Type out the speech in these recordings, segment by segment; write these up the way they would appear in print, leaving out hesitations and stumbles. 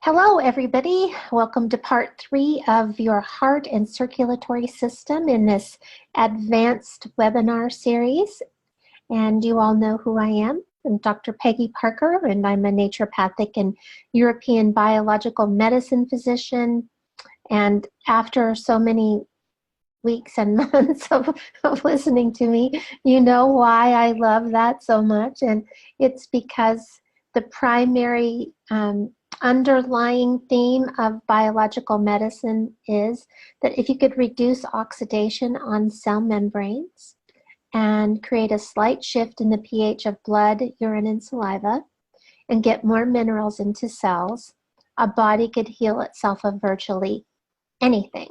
Hello, everybody. Welcome to part 3 of your heart and circulatory system in this advanced webinar series. And you all know who I am. I'm Dr. Peggy Parker, and I'm a naturopathic and European biological medicine physician. And after so many weeks and months of listening to me, you know why I love that so much. And it's because the primary underlying theme of biological medicine is that if you could reduce oxidation on cell membranes and create a slight shift in the pH of blood, urine, and saliva, and get more minerals into cells, a body could heal itself of virtually anything.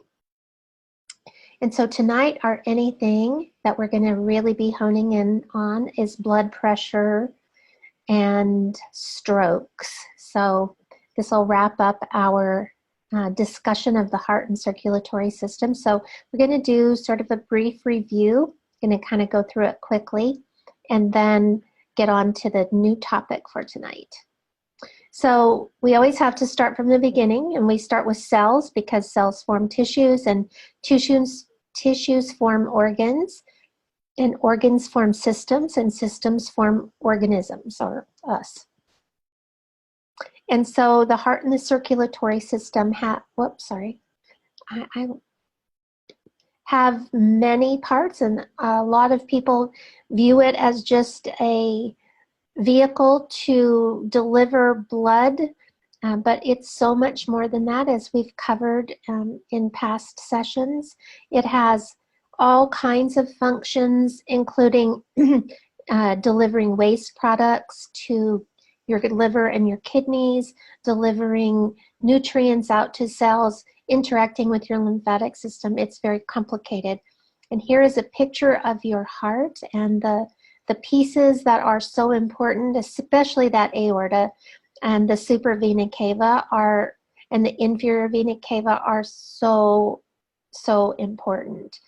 And so tonight, our anything that we're going to really be honing in on is blood pressure and strokes. So this will wrap up our discussion of the heart and circulatory system. So we're going to do sort of a brief review. I'm going to kind of go through it quickly and then get on to the new topic for tonight. So we always have to start from the beginning, and we start with cells because cells form tissues, and tissues form organs, and organs form systems, and systems form organisms, or us. And so the heart and the circulatory system have many parts, and a lot of people view it as just a vehicle to deliver blood, but it's so much more than that, as we've covered in past sessions. It has all kinds of functions, including delivering waste products to your liver and your kidneys, delivering nutrients out to cells, interacting with your lymphatic system. It's very complicated. And here is a picture of your heart, and the pieces that are so important, especially that aorta and the supravena cava and the inferior vena cava are so important.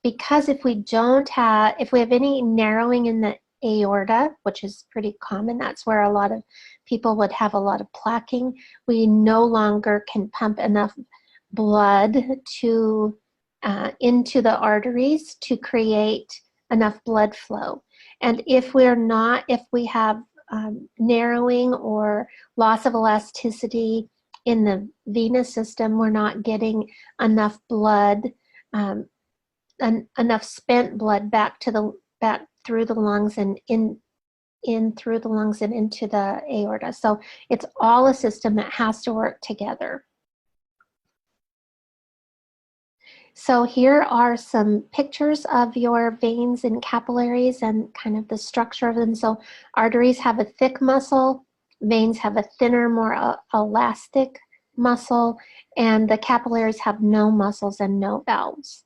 Because if we have any narrowing in the aorta, which is pretty common, that's where a lot of people would have a lot of plaquing, we no longer can pump enough blood into the arteries to create enough blood flow. And if we have narrowing or loss of elasticity in the venous system, we're not getting enough blood, enough spent blood back through the lungs and in through the lungs and into the aorta. So it's all a system that has to work together. So here are some pictures of your veins and capillaries and kind of the structure of them. So arteries have a thick muscle, veins have a thinner, more elastic muscle, and the capillaries have no muscles and no valves.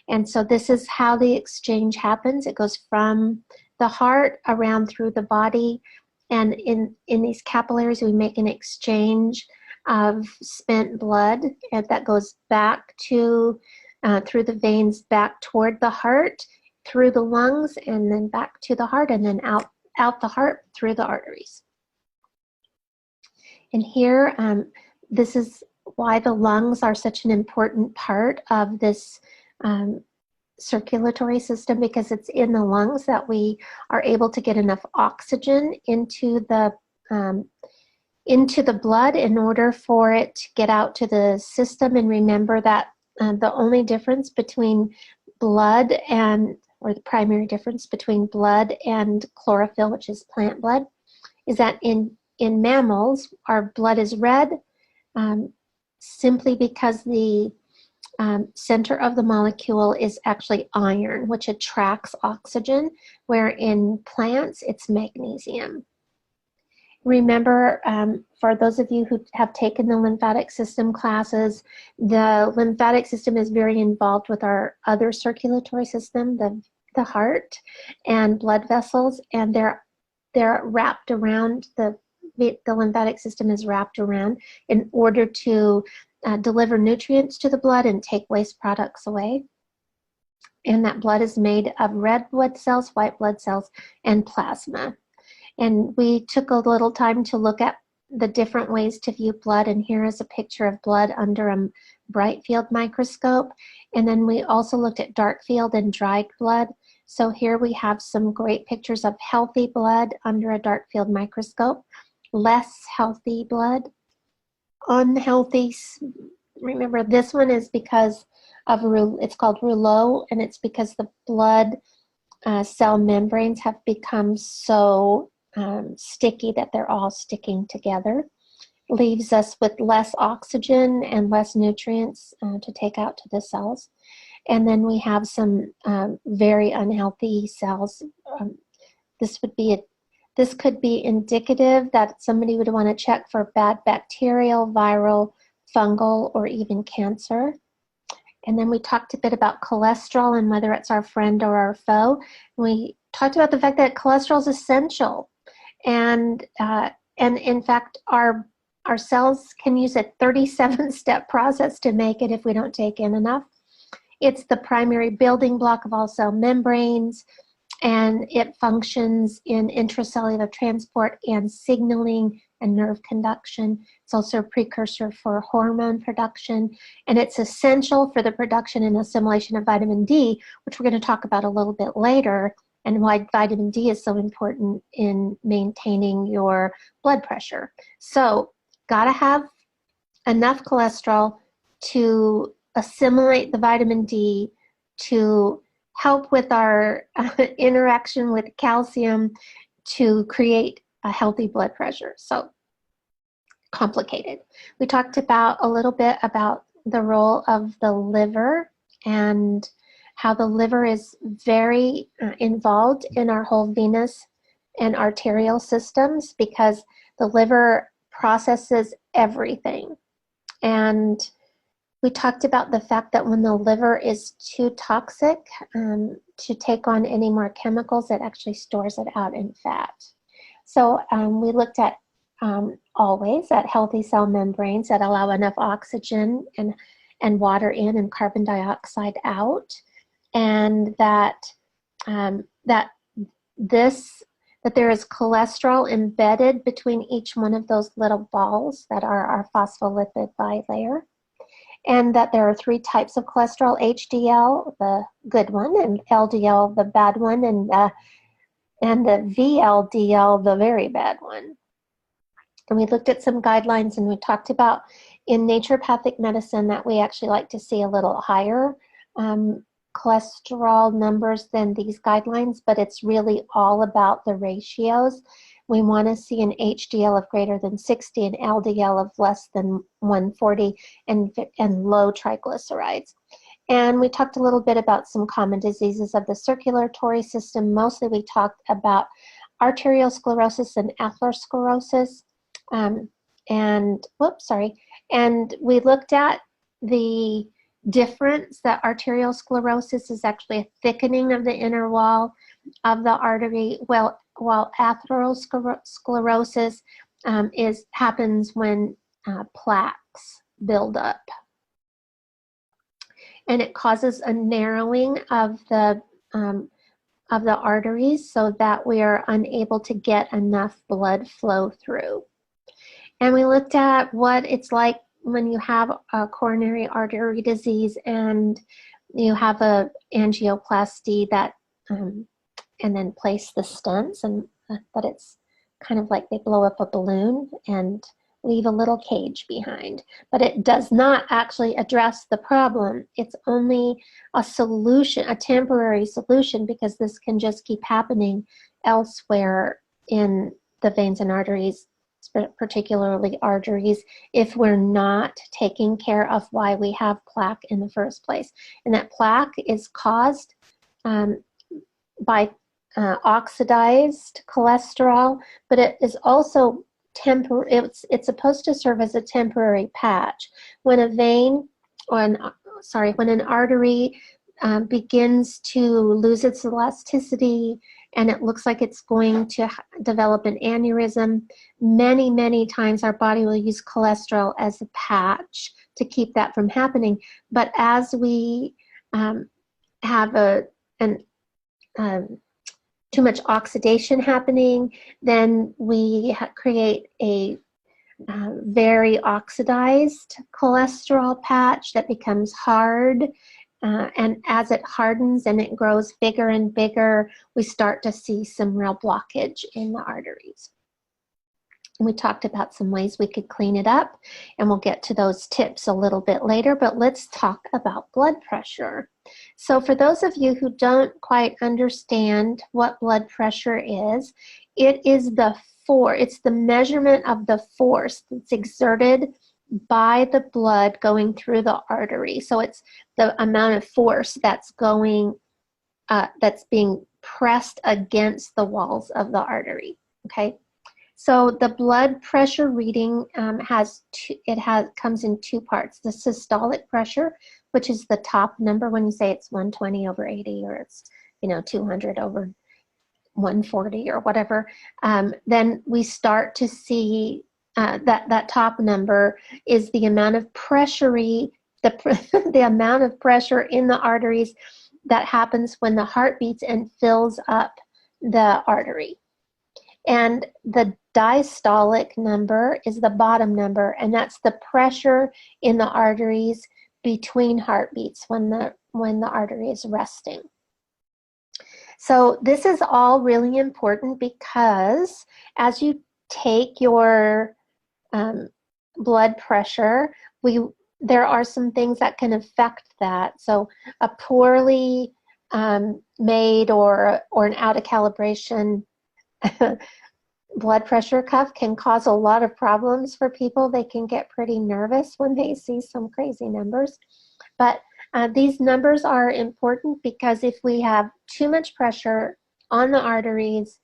And so this is how the exchange happens. It goes from the heart around through the body, and in these capillaries we make an exchange of spent blood, and that goes back to through the veins back toward the heart, through the lungs, and then back to the heart, and then out the heart through the arteries. And here, this is why the lungs are such an important part of this circulatory system, because it's in the lungs that we are able to get enough oxygen into the blood in order for it to get out to the system. And remember that the only difference between blood or the primary difference between blood and chlorophyll, which is plant blood, is that in mammals, our blood is red simply because the center of the molecule is actually iron, which attracts oxygen, where in plants it's magnesium. Remember, for those of you who have taken the lymphatic system classes, the lymphatic system is very involved with our other circulatory system, the heart and blood vessels, and they're wrapped around, the lymphatic system is wrapped around in order to deliver nutrients to the blood and take waste products away. And that blood is made of red blood cells, white blood cells, and plasma. And we took a little time to look at the different ways to view blood, and here is a picture of blood under a bright field microscope. And then we also looked at dark field and dried blood. So here we have some great pictures of healthy blood under a dark field microscope, less healthy blood, unhealthy. Remember, this one is because of, it's called rouleau, and it's because the blood cell membranes have become so sticky that they're all sticking together. Leaves us with less oxygen and less nutrients to take out to the cells. And then we have some very unhealthy cells. This could be indicative that somebody would want to check for bad bacterial, viral, fungal, or even cancer. And then we talked a bit about cholesterol and whether it's our friend or our foe. We talked about the fact that cholesterol is essential. And in fact, our cells can use a 37-step process to make it if we don't take in enough. It's the primary building block of all cell membranes, and it functions in intracellular transport and signaling and nerve conduction. It's also a precursor for hormone production, and it's essential for the production and assimilation of vitamin D, which we're going to talk about a little bit later, and why vitamin D is so important in maintaining your blood pressure. So, gotta have enough cholesterol to assimilate the vitamin D, to help with our interaction with calcium, to create a healthy blood pressure. So complicated. We talked about a little bit about the role of the liver and how the liver is very involved in our whole venous and arterial systems, because the liver processes everything. And we talked about the fact that when the liver is too toxic to take on any more chemicals, it actually stores it out in fat. So we looked at always at healthy cell membranes that allow enough oxygen and water in and carbon dioxide out, and that there is cholesterol embedded between each one of those little balls that are our phospholipid bilayer, and that there are 3 types of cholesterol: HDL, the good one, and LDL, the bad one, and the VLDL, the very bad one. And we looked at some guidelines, and we talked about in naturopathic medicine that we actually like to see a little higher cholesterol numbers than these guidelines, but it's really all about the ratios. We want to see an HDL of greater than 60, an LDL of less than 140, and low triglycerides. And we talked a little bit about some common diseases of the circulatory system. Mostly we talked about arterial sclerosis and atherosclerosis. And we looked at the difference that arterial sclerosis is actually a thickening of the inner wall of the artery, while atherosclerosis happens when plaques build up, and it causes a narrowing of the arteries so that we are unable to get enough blood flow through. And we looked at what it's like when you have a coronary artery disease and you have a angioplasty that and then place the stents, and but it's kind of like they blow up a balloon and leave a little cage behind. But it does not actually address the problem. It's only a solution, a temporary solution, because this can just keep happening elsewhere in the veins and arteries, particularly arteries, if we're not taking care of why we have plaque in the first place. And that plaque is caused by oxidized cholesterol, but it is also temporary. It's supposed to serve as a temporary patch. When a vein, when an artery begins to lose its elasticity and it looks like it's going to develop an aneurysm, many times our body will use cholesterol as a patch to keep that from happening. But as we have too much oxidation happening, then we create a very oxidized cholesterol patch that becomes hard. And as it hardens and it grows bigger and bigger, we start to see some real blockage in the arteries. We talked about some ways we could clean it up, and we'll get to those tips a little bit later, but let's talk about blood pressure. So for those of you who don't quite understand what blood pressure is, it is it's the measurement of the force that's exerted by the blood going through the artery. So it's the amount of force that's that's being pressed against the walls of the artery, okay? So the blood pressure reading comes in two parts. The systolic pressure, which is the top number when you say it's 120/80 or it's 200/140 or whatever. Then we start to see that top number is the amount of pressure, the amount of pressure in the arteries that happens when the heart beats and fills up the artery. And the diastolic number is the bottom number, and that's the pressure in the arteries between heartbeats when the artery is resting. So this is all really important because as you take your blood pressure, there are some things that can affect that. So a poorly made or an out of calibration blood pressure cuff can cause a lot of problems for people. They can get pretty nervous when they see some crazy numbers. But these numbers are important because if we have too much pressure on the arteries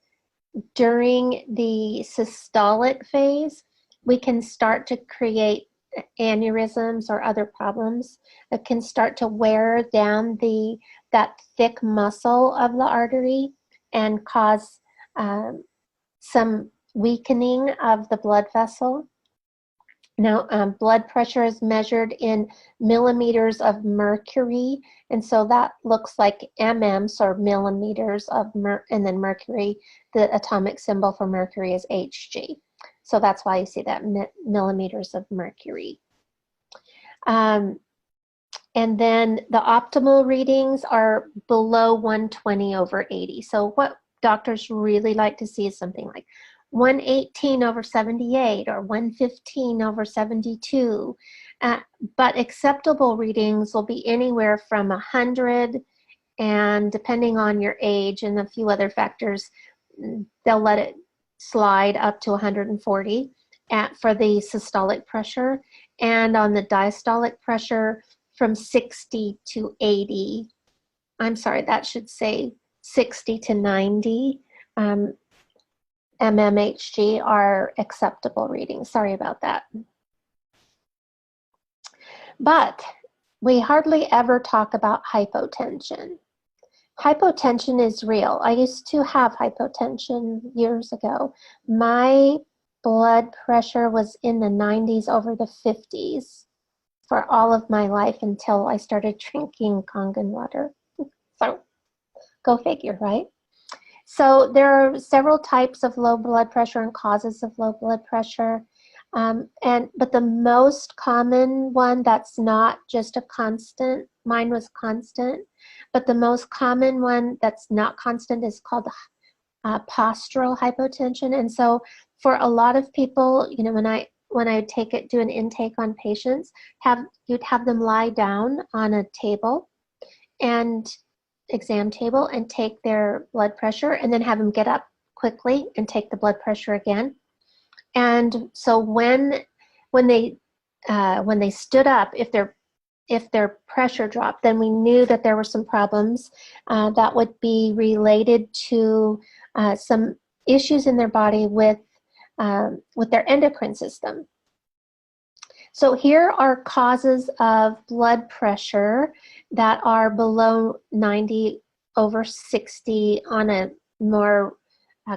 during the systolic phase, we can start to create aneurysms or other problems that can start to wear down that thick muscle of the artery and cause some weakening of the blood vessel. Now, blood pressure is measured in millimeters of mercury, and so that looks like mm's or millimeters of and then mercury, the atomic symbol for mercury is Hg. So that's why you see that millimeters of mercury. And then the optimal readings are below 120/80. So what doctors really like to see is something like 118/78 or 115/72. But acceptable readings will be anywhere from 100, and depending on your age and a few other factors, they'll let it slide up to 140 for the systolic pressure, and on the diastolic pressure from 60 to 80. I'm sorry, that should say 60 to 90 mmHg are acceptable readings. Sorry about that. But we hardly ever talk about hypotension. Hypotension is real. I used to have hypotension years ago. My blood pressure was in the 90s over the 50s for all of my life until I started drinking Kangen water. So go figure, right? So there are several types of low blood pressure and causes of low blood pressure. But the most common one that's not just a constant, mine was constant, but the most common one that's not constant is called postural hypotension. And so for a lot of people, when I do an intake on patients, you'd have them lie down on a table exam table and take their blood pressure, and then have them get up quickly and take the blood pressure again. And so when they stood up, if their pressure dropped, then we knew that there were some problems that would be related to some issues in their body with their endocrine system. So here are causes of blood pressure that are below 90/60 on a more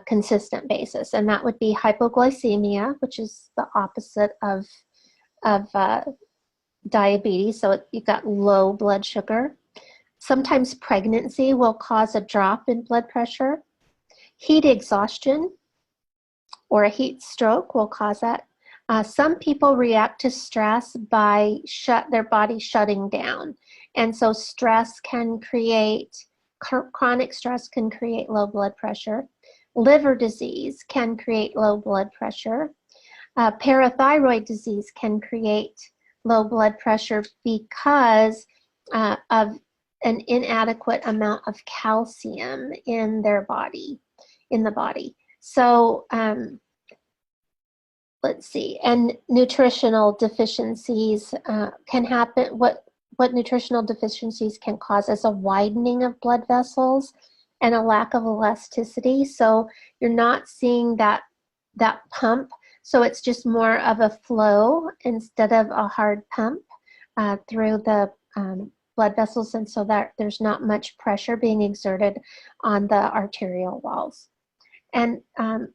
consistent basis, and that would be hypoglycemia, which is the opposite of diabetes. So you've got low blood sugar. Sometimes pregnancy will cause a drop in blood pressure. Heat exhaustion or a heat stroke will cause that. Some people react to stress by their body shutting down. And so stress can create, chronic stress can create low blood pressure. Liver disease can create low blood pressure. Parathyroid disease can create low blood pressure because of an inadequate amount of calcium in their body, in the body. So let's see, and nutritional deficiencies can happen. What nutritional deficiencies can cause is a widening of blood vessels and a lack of elasticity. So you're not seeing that pump. So it's just more of a flow instead of a hard pump through the blood vessels, and so that there's not much pressure being exerted on the arterial walls. And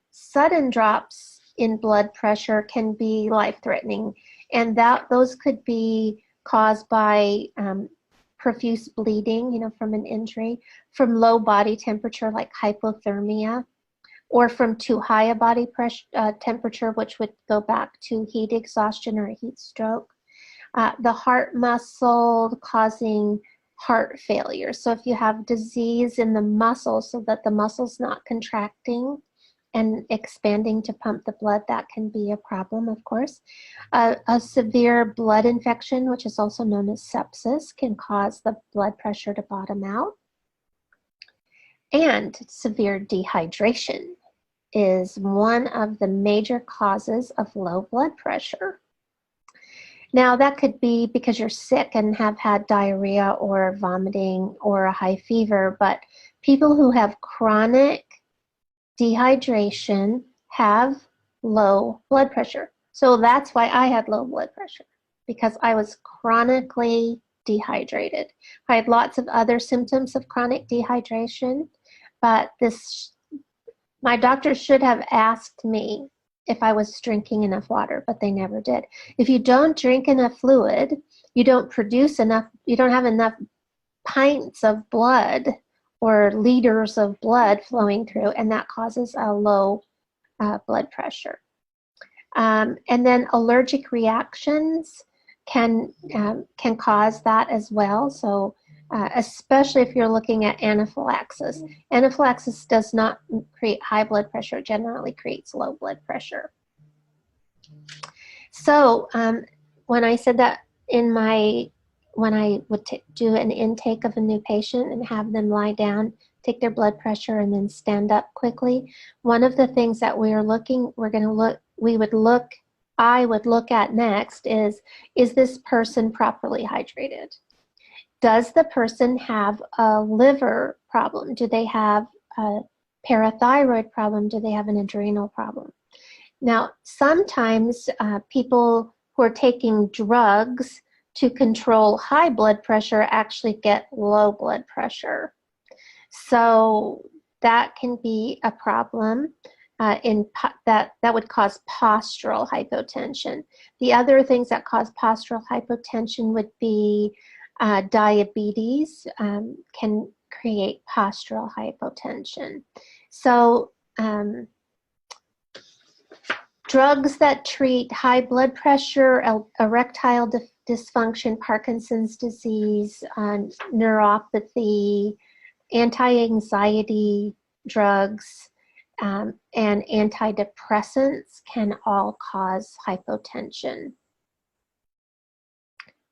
sudden drops in blood pressure can be life-threatening, and those could be caused by profuse bleeding, from an injury, from low body temperature like hypothermia, or from too high a body pressure temperature, which would go back to heat exhaustion or a heat stroke. The heart muscle causing heart failure. So if you have disease in the muscle so that the muscle's not contracting and expanding to pump the blood, that can be a problem, of course. A severe blood infection, which is also known as sepsis, can cause the blood pressure to bottom out. And severe dehydration is one of the major causes of low blood pressure. Now, that could be because you're sick and have had diarrhea or vomiting or a high fever, but people who have chronic dehydration have low blood pressure. So that's why I had low blood pressure, because I was chronically dehydrated. I had lots of other symptoms of chronic dehydration, but my doctor should have asked me if I was drinking enough water, but they never did. If you don't drink enough fluid, you don't produce enough, you don't have enough pints of blood or liters of blood flowing through, and that causes a low blood pressure. And then allergic reactions can cause that as well. So especially if you're looking at anaphylaxis. Anaphylaxis does not create high blood pressure, it generally creates low blood pressure. So when I said that when I would do an intake of a new patient and have them lie down, take their blood pressure, and then stand up quickly, one of the things that I would look at next is this person properly hydrated? Does the person have a liver problem? Do they have a parathyroid problem? Do they have an adrenal problem? Now, sometimes people who are taking drugs to control high blood pressure actually get low blood pressure. So that can be a problem. That would cause postural hypotension. The other things that cause postural hypotension would be diabetes can create postural hypotension. So drugs that treat high blood pressure, erectile dysfunction, Parkinson's disease, neuropathy, anti-anxiety drugs, and antidepressants can all cause hypotension.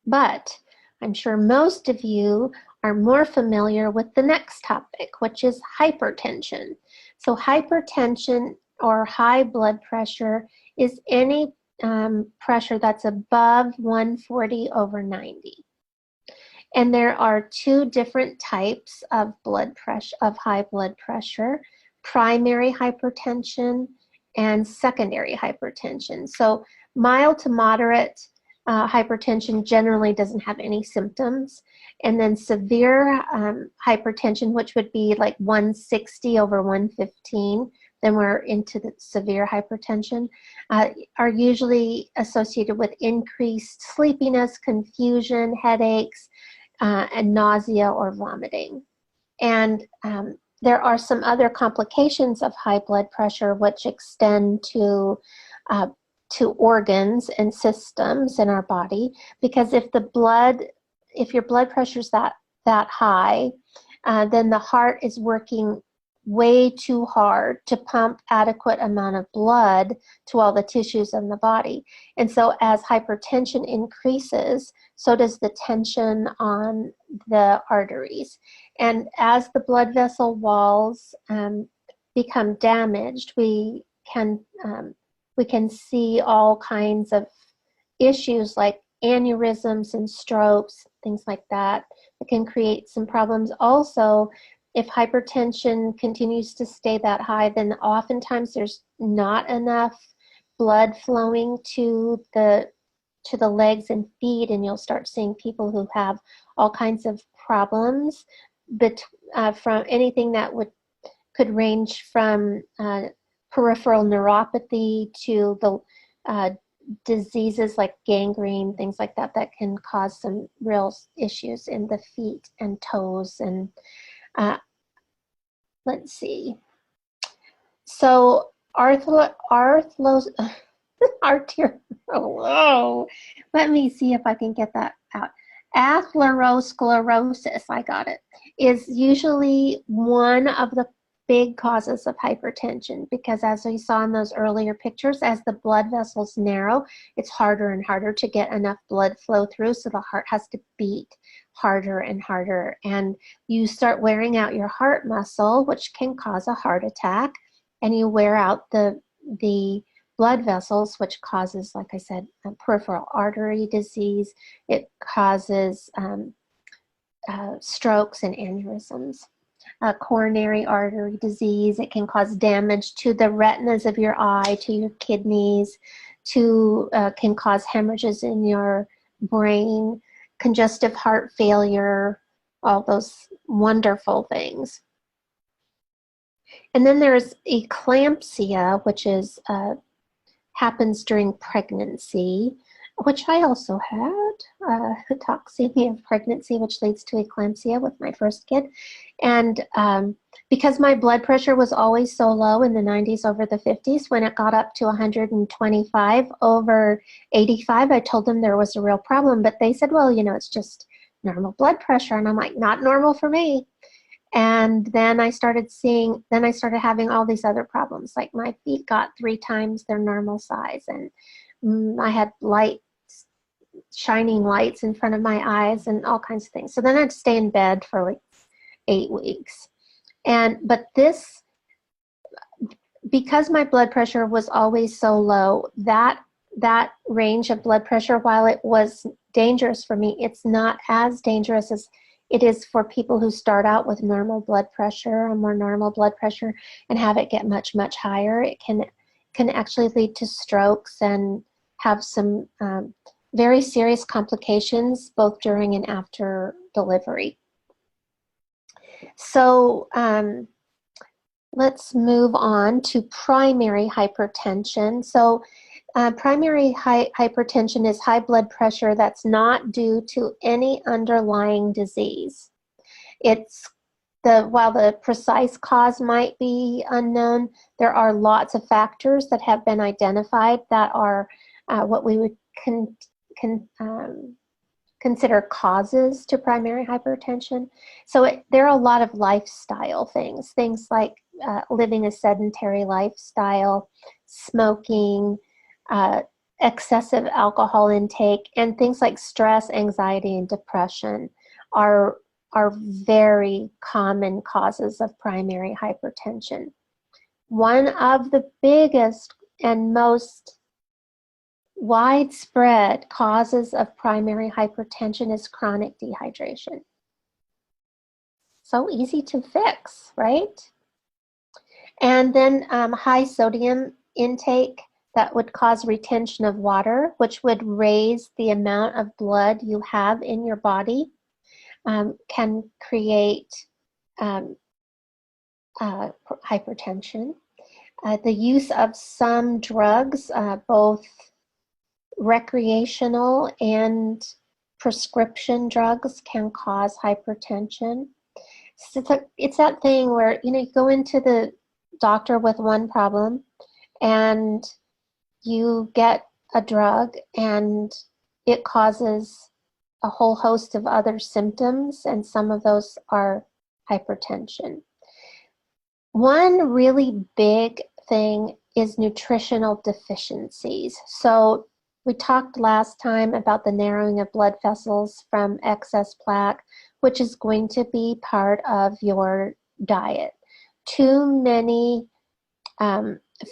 But I'm sure most of you are more familiar with the next topic, which is hypertension. So hypertension or high blood pressure is any pressure that's above 140/90. And there are two different types of high blood pressure: primary hypertension and secondary hypertension. So mild to moderate hypertension generally doesn't have any symptoms. And then severe hypertension, which would be like 160/115, then we're into the severe hypertension, are usually associated with increased sleepiness, confusion, headaches, and nausea or vomiting. And there are some other complications of high blood pressure which extend to to organs and systems in our body, because if your blood pressure is that high, then the heart is working way too hard to pump adequate amount of blood to all the tissues in the body. And so as hypertension increases, so does the tension on the arteries. And as the blood vessel walls become damaged, we can see all kinds of issues like aneurysms and strokes, things like that. It can create some problems. Also, if hypertension continues to stay that high, then oftentimes there's not enough blood flowing to the legs and feet, and you'll start seeing people who have all kinds of problems, from anything that could range from peripheral neuropathy to the diseases like gangrene, things like that, that can cause some real issues in the feet and toes. And let's see. So let me see if I can get that out. Atherosclerosis, I got it, is usually one of the big causes of hypertension, because as we saw in those earlier pictures, as the blood vessels narrow, it's harder and harder to get enough blood flow through, so the heart has to beat harder and harder, and you start wearing out your heart muscle, which can cause a heart attack, and you wear out the blood vessels, which causes, like I said, peripheral artery disease. It causes strokes and aneurysms. Coronary artery disease. It can cause damage to the retinas of your eye, to your kidneys, can cause hemorrhages in your brain, congestive heart failure, all those wonderful things. And then there's eclampsia, which is happens during pregnancy, which I also had, toxemia of pregnancy, which leads to eclampsia with my first kid. And because my blood pressure was always so low in the 90s over the 50s, when it got up to 125 over 85, I told them there was a real problem. But they said, well, it's just normal blood pressure. And I'm like, not normal for me. And then I started having all these other problems, like my feet got 3 times their normal size, and I had shining lights in front of my eyes and all kinds of things. So then I'd stay in bed for like 8 weeks. But because my blood pressure was always so low, that range of blood pressure, while it was dangerous for me, it's not as dangerous as it is for people who start out with normal blood pressure, or more normal blood pressure, and have it get much, much higher. It can actually lead to strokes and have some very serious complications both during and after delivery. So let's move on to primary hypertension. So primary hypertension is high blood pressure that's not due to any underlying disease. While the precise cause might be unknown, there are lots of factors that have been identified that are what we would consider causes to primary hypertension. So there are a lot of lifestyle things like living a sedentary lifestyle, smoking, excessive alcohol intake, and things like stress, anxiety, and depression are very common causes of primary hypertension. One of the biggest and most widespread causes of primary hypertension is chronic dehydration. So easy to fix, right? And then high sodium intake, that would cause retention of water, which would raise the amount of blood you have in your body, can create hypertension. The use of some drugs, both recreational and prescription drugs, can cause hypertension. So it's that thing where you go into the doctor with one problem, and you get a drug and it causes a whole host of other symptoms, and some of those are hypertension. One really big thing is nutritional deficiencies. So we talked last time about the narrowing of blood vessels from excess plaque, which is going to be part of your diet. Too many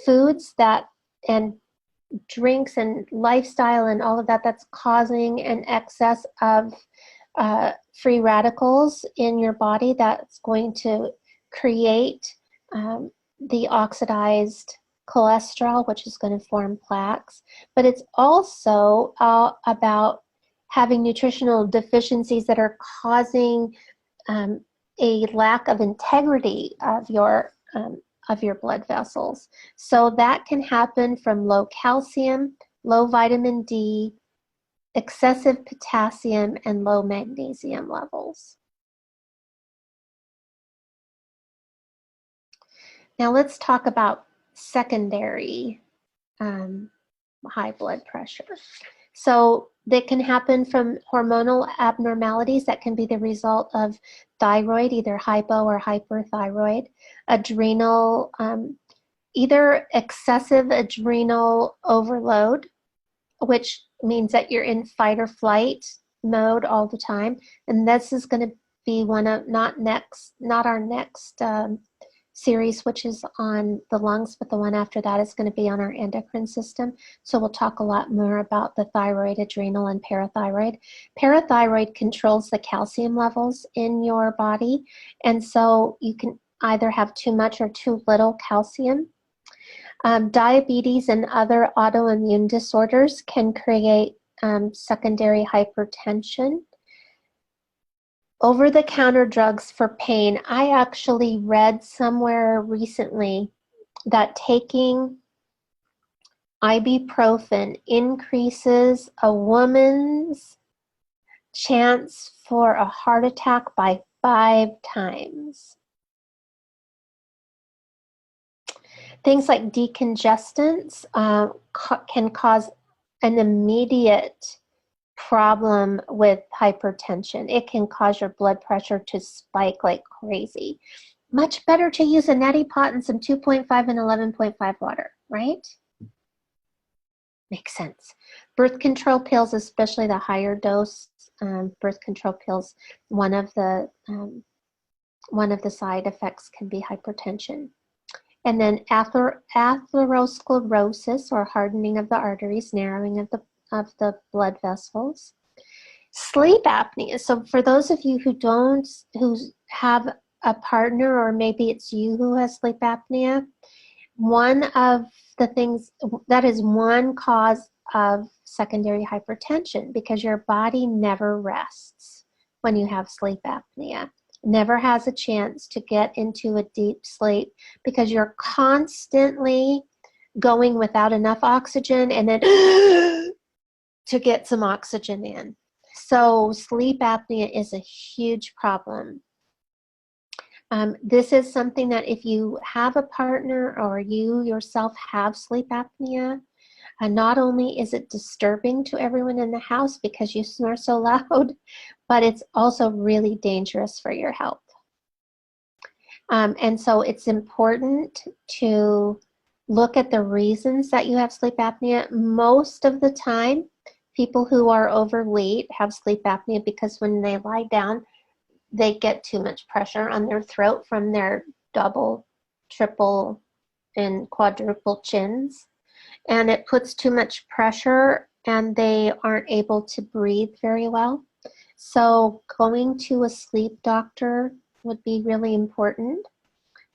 foods and drinks and lifestyle and all of that that's causing an excess of free radicals in your body that's going to create the oxidized cholesterol, which is going to form plaques. But it's also about having nutritional deficiencies that are causing a lack of integrity of your blood vessels. So that can happen from low calcium, low vitamin D, excessive potassium, and low magnesium levels. Now let's talk about secondary high blood pressure. So that can happen from hormonal abnormalities that can be the result of thyroid, either hypo or hyperthyroid, adrenal, either excessive adrenal overload, which means that you're in fight or flight mode all the time. And this is going to be one of, not our next series, which is on the lungs, but the one after that is going to be on our endocrine system. So we'll talk a lot more about the thyroid, adrenal, and parathyroid. Parathyroid controls the calcium levels in your body, and so you can either have too much or too little calcium. Diabetes and other autoimmune disorders can create secondary hypertension. Over-the-counter drugs for pain. I actually read somewhere recently that taking ibuprofen increases a woman's chance for a heart attack by 5 times. Things like decongestants can cause an immediate problem with hypertension. It can cause your blood pressure to spike like crazy. Much better to use a neti pot and some 2.5 and 11.5 water, right? Makes sense. Birth control pills, especially the higher dose birth control pills, one of the side effects can be hypertension. And then atherosclerosis, or hardening of the arteries, narrowing of the blood vessels. Sleep apnea. So for those of you who have a partner, or maybe it's you who has sleep apnea, one of the things that is one cause of secondary hypertension, because your body never rests when you have sleep apnea. Never has a chance to get into a deep sleep because you're constantly going without enough oxygen and then to get some oxygen in. So sleep apnea is a huge problem. This is something that if you have a partner or you yourself have sleep apnea, not only is it disturbing to everyone in the house because you snore so loud, but it's also really dangerous for your health. And so it's important to look at the reasons that you have sleep apnea. Most of the time, people who are overweight have sleep apnea because when they lie down, they get too much pressure on their throat from their double, triple, and quadruple chins. And it puts too much pressure and they aren't able to breathe very well. So going to a sleep doctor would be really important.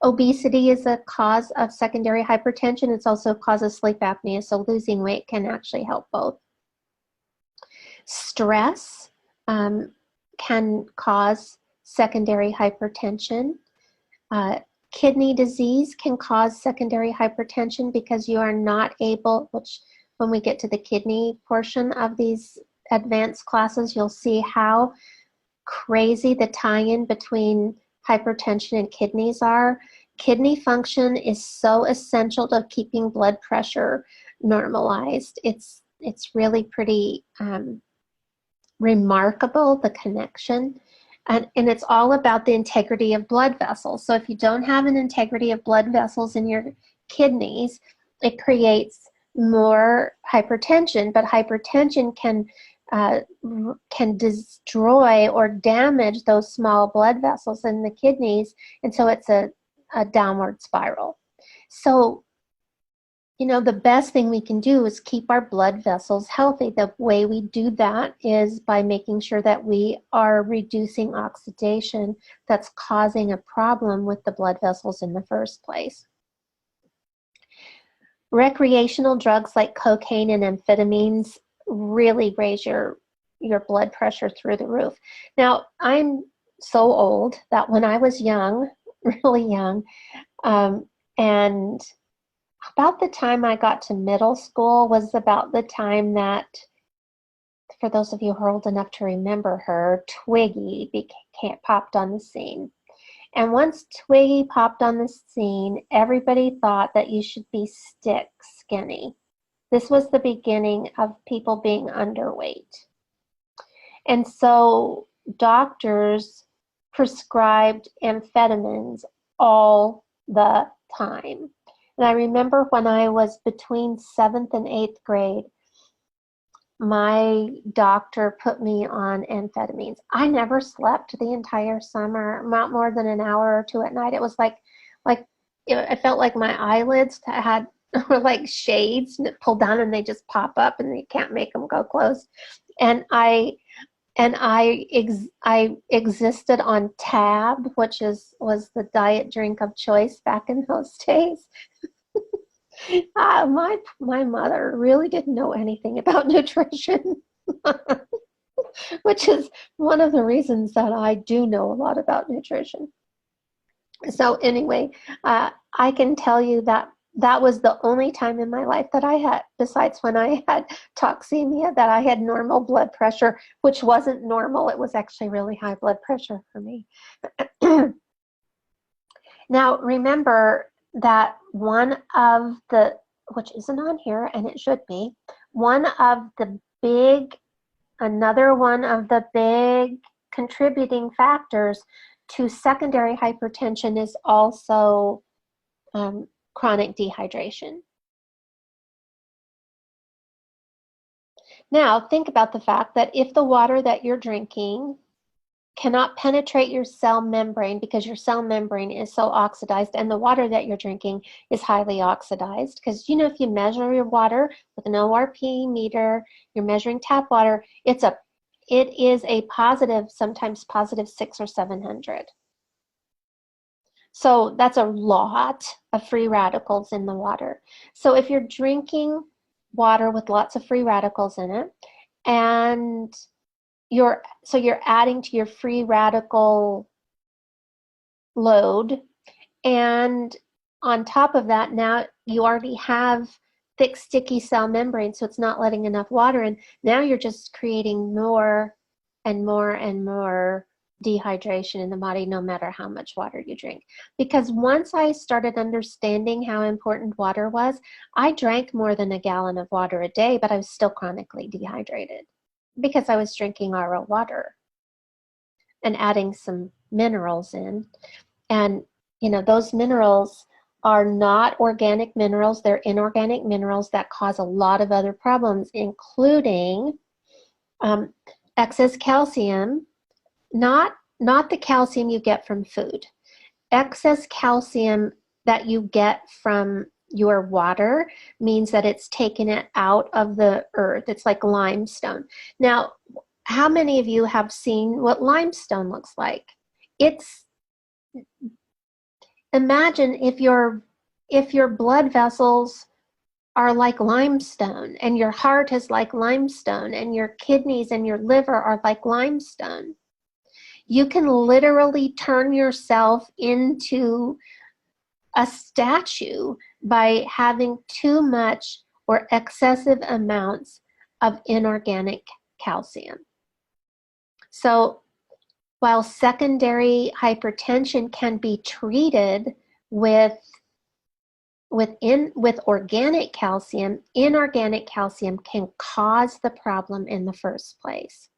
Obesity is a cause of secondary hypertension. It's also a cause of sleep apnea, so losing weight can actually help both. Stress can cause secondary hypertension. Kidney disease can cause secondary hypertension because you are not able, which when we get to the kidney portion of these advanced classes, you'll see how crazy the tie-in between hypertension and kidneys are. Kidney function is so essential to keeping blood pressure normalized. It's really pretty remarkable, the connection. And it's all about the integrity of blood vessels. So if you don't have an integrity of blood vessels in your kidneys, it creates more hypertension. But hypertension can destroy or damage those small blood vessels in the kidneys, and so it's a downward spiral. So, you know, the best thing we can do is keep our blood vessels healthy. The way we do that is by making sure that we are reducing oxidation that's causing a problem with the blood vessels in the first place. Recreational drugs like cocaine and amphetamines really raise your blood pressure through the roof. Now, I'm so old that when I was young, really young, and about the time I got to middle school was about the time that, for those of you who are old enough to remember her, Twiggy popped on the scene. And once Twiggy popped on the scene, everybody thought that you should be stick skinny. This was the beginning of people being underweight. And so doctors prescribed amphetamines all the time. And I remember when I was between 7th and 8th grade, my doctor put me on amphetamines. I never slept the entire summer, not more than an hour or two at night. It was like I felt like my eyelids were like shades pulled down, and they just pop up, and you can't make them go closed. And I existed on Tab, which was the diet drink of choice back in those days. My mother really didn't know anything about nutrition, which is one of the reasons that I do know a lot about nutrition. So anyway, I can tell you that was the only time in my life that I had, besides when I had toxemia, that I had normal blood pressure, which wasn't normal. It was actually really high blood pressure for me. Now, remember that which isn't on here, and it should be, another one of the big contributing factors to secondary hypertension is also chronic dehydration. Now, think about the fact that if the water that you're drinking cannot penetrate your cell membrane because your cell membrane is so oxidized, and the water that you're drinking is highly oxidized, because, you know, if you measure your water with an ORP meter, you're measuring tap water, it is a positive, sometimes positive 600 or 700. So that's a lot of free radicals in the water. So if you're drinking water with lots of free radicals in it, and you're adding to your free radical load, and on top of that, now you already have thick, sticky cell membrane, so it's not letting enough water in. Now you're just creating more and more and more dehydration in the body, no matter how much water you drink. Because once I started understanding how important water was, I drank more than a gallon of water a day, but I was still chronically dehydrated because I was drinking RO water and adding some minerals in. And, you know, those minerals are not organic minerals. They're inorganic minerals that cause a lot of other problems, including excess calcium, not the calcium you get from food. Excess calcium that you get from your water means that it's taken it out of the earth. It's like limestone. Now, how many of you have seen what limestone looks like? Imagine if your blood vessels are like limestone, and your heart is like limestone, and your kidneys and your liver are like limestone. You can literally turn yourself into a statue by having too much or excessive amounts of inorganic calcium. So while secondary hypertension can be treated with with organic calcium, inorganic calcium can cause the problem in the first place.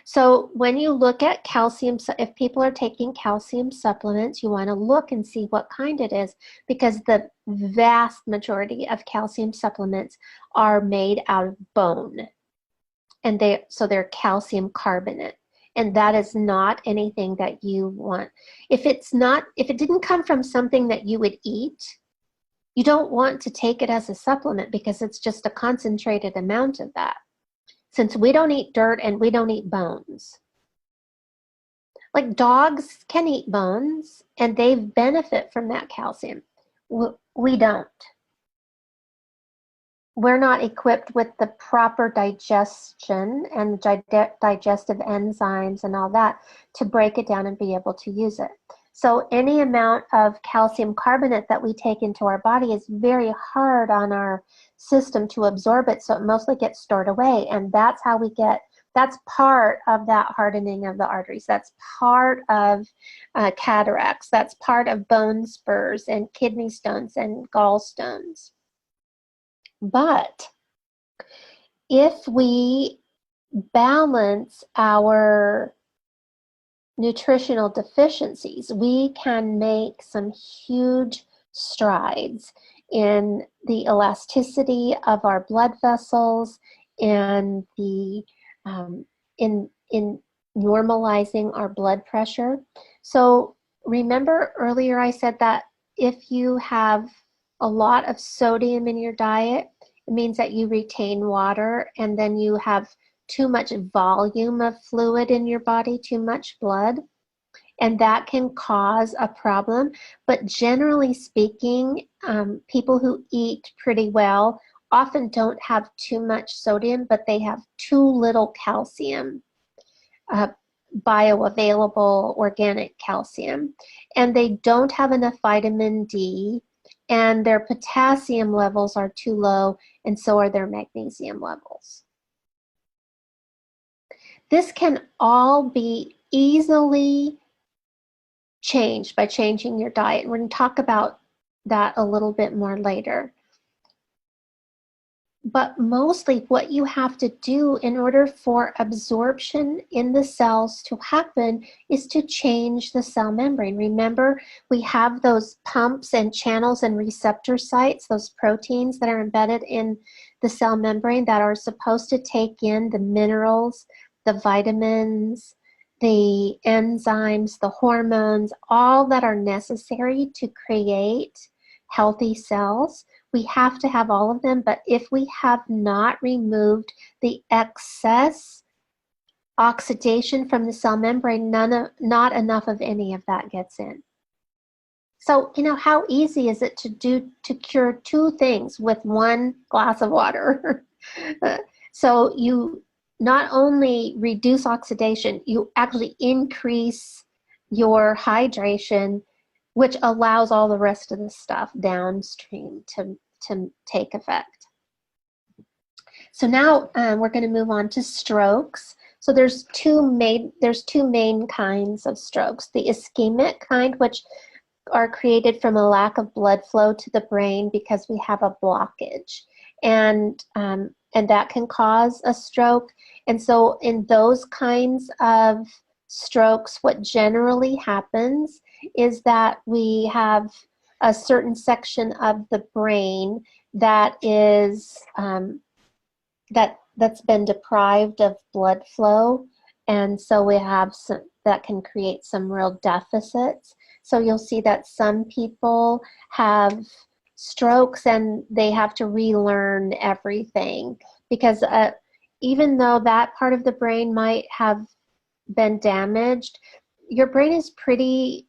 So when you look at calcium, if people are taking calcium supplements, you want to look and see what kind it is, because the vast majority of calcium supplements are made out of bone, and they're calcium carbonate, and that is not anything that you want. If it didn't come from something that you would eat, you don't want to take it as a supplement, because it's just a concentrated amount of that. Since we don't eat dirt and we don't eat bones. Like dogs can eat bones and they benefit from that calcium. We don't. We're not equipped with the proper digestion and digestive enzymes and all that to break it down and be able to use it. So any amount of calcium carbonate that we take into our body is very hard on our system to absorb it, so it mostly gets stored away, and that's part of that hardening of the arteries. That's part of cataracts. That's part of bone spurs and kidney stones and gallstones. But if we balance our nutritional deficiencies, we can make some huge strides in the elasticity of our blood vessels and the in normalizing our blood pressure. So remember earlier I said that if you have a lot of sodium in your diet, it means that you retain water, and then you have too much volume of fluid in your body, too much blood, and that can cause a problem. But generally speaking, people who eat pretty well often don't have too much sodium, but they have too little calcium, bioavailable organic calcium, and they don't have enough vitamin D, and their potassium levels are too low, and so are their magnesium levels. This can all be easily changed by changing your diet. We're going to talk about that a little bit more later. But mostly what you have to do in order for absorption in the cells to happen is to change the cell membrane. Remember, we have those pumps and channels and receptor sites, those proteins that are embedded in the cell membrane that are supposed to take in the minerals, the vitamins, the enzymes, the hormones, all that are necessary to create healthy cells. We have to have all of them, but if we have not removed the excess oxidation from the cell membrane, not enough of any of that gets in. So, how easy is it to cure two things with one glass of water? So you not only reduce oxidation, you actually increase your hydration, which allows all the rest of the stuff downstream to take effect. So now we're going to move on to strokes. So there's two main kinds of strokes. The ischemic kind, which are created from a lack of blood flow to the brain because we have a blockage, and that can cause a stroke. And so in those kinds of strokes, what generally happens is that we have a certain section of the brain that is that's been deprived of blood flow, and so we have that can create some real deficits. So you'll see that some people have strokes and they have to relearn everything, because even though that part of the brain might have been damaged, your brain is pretty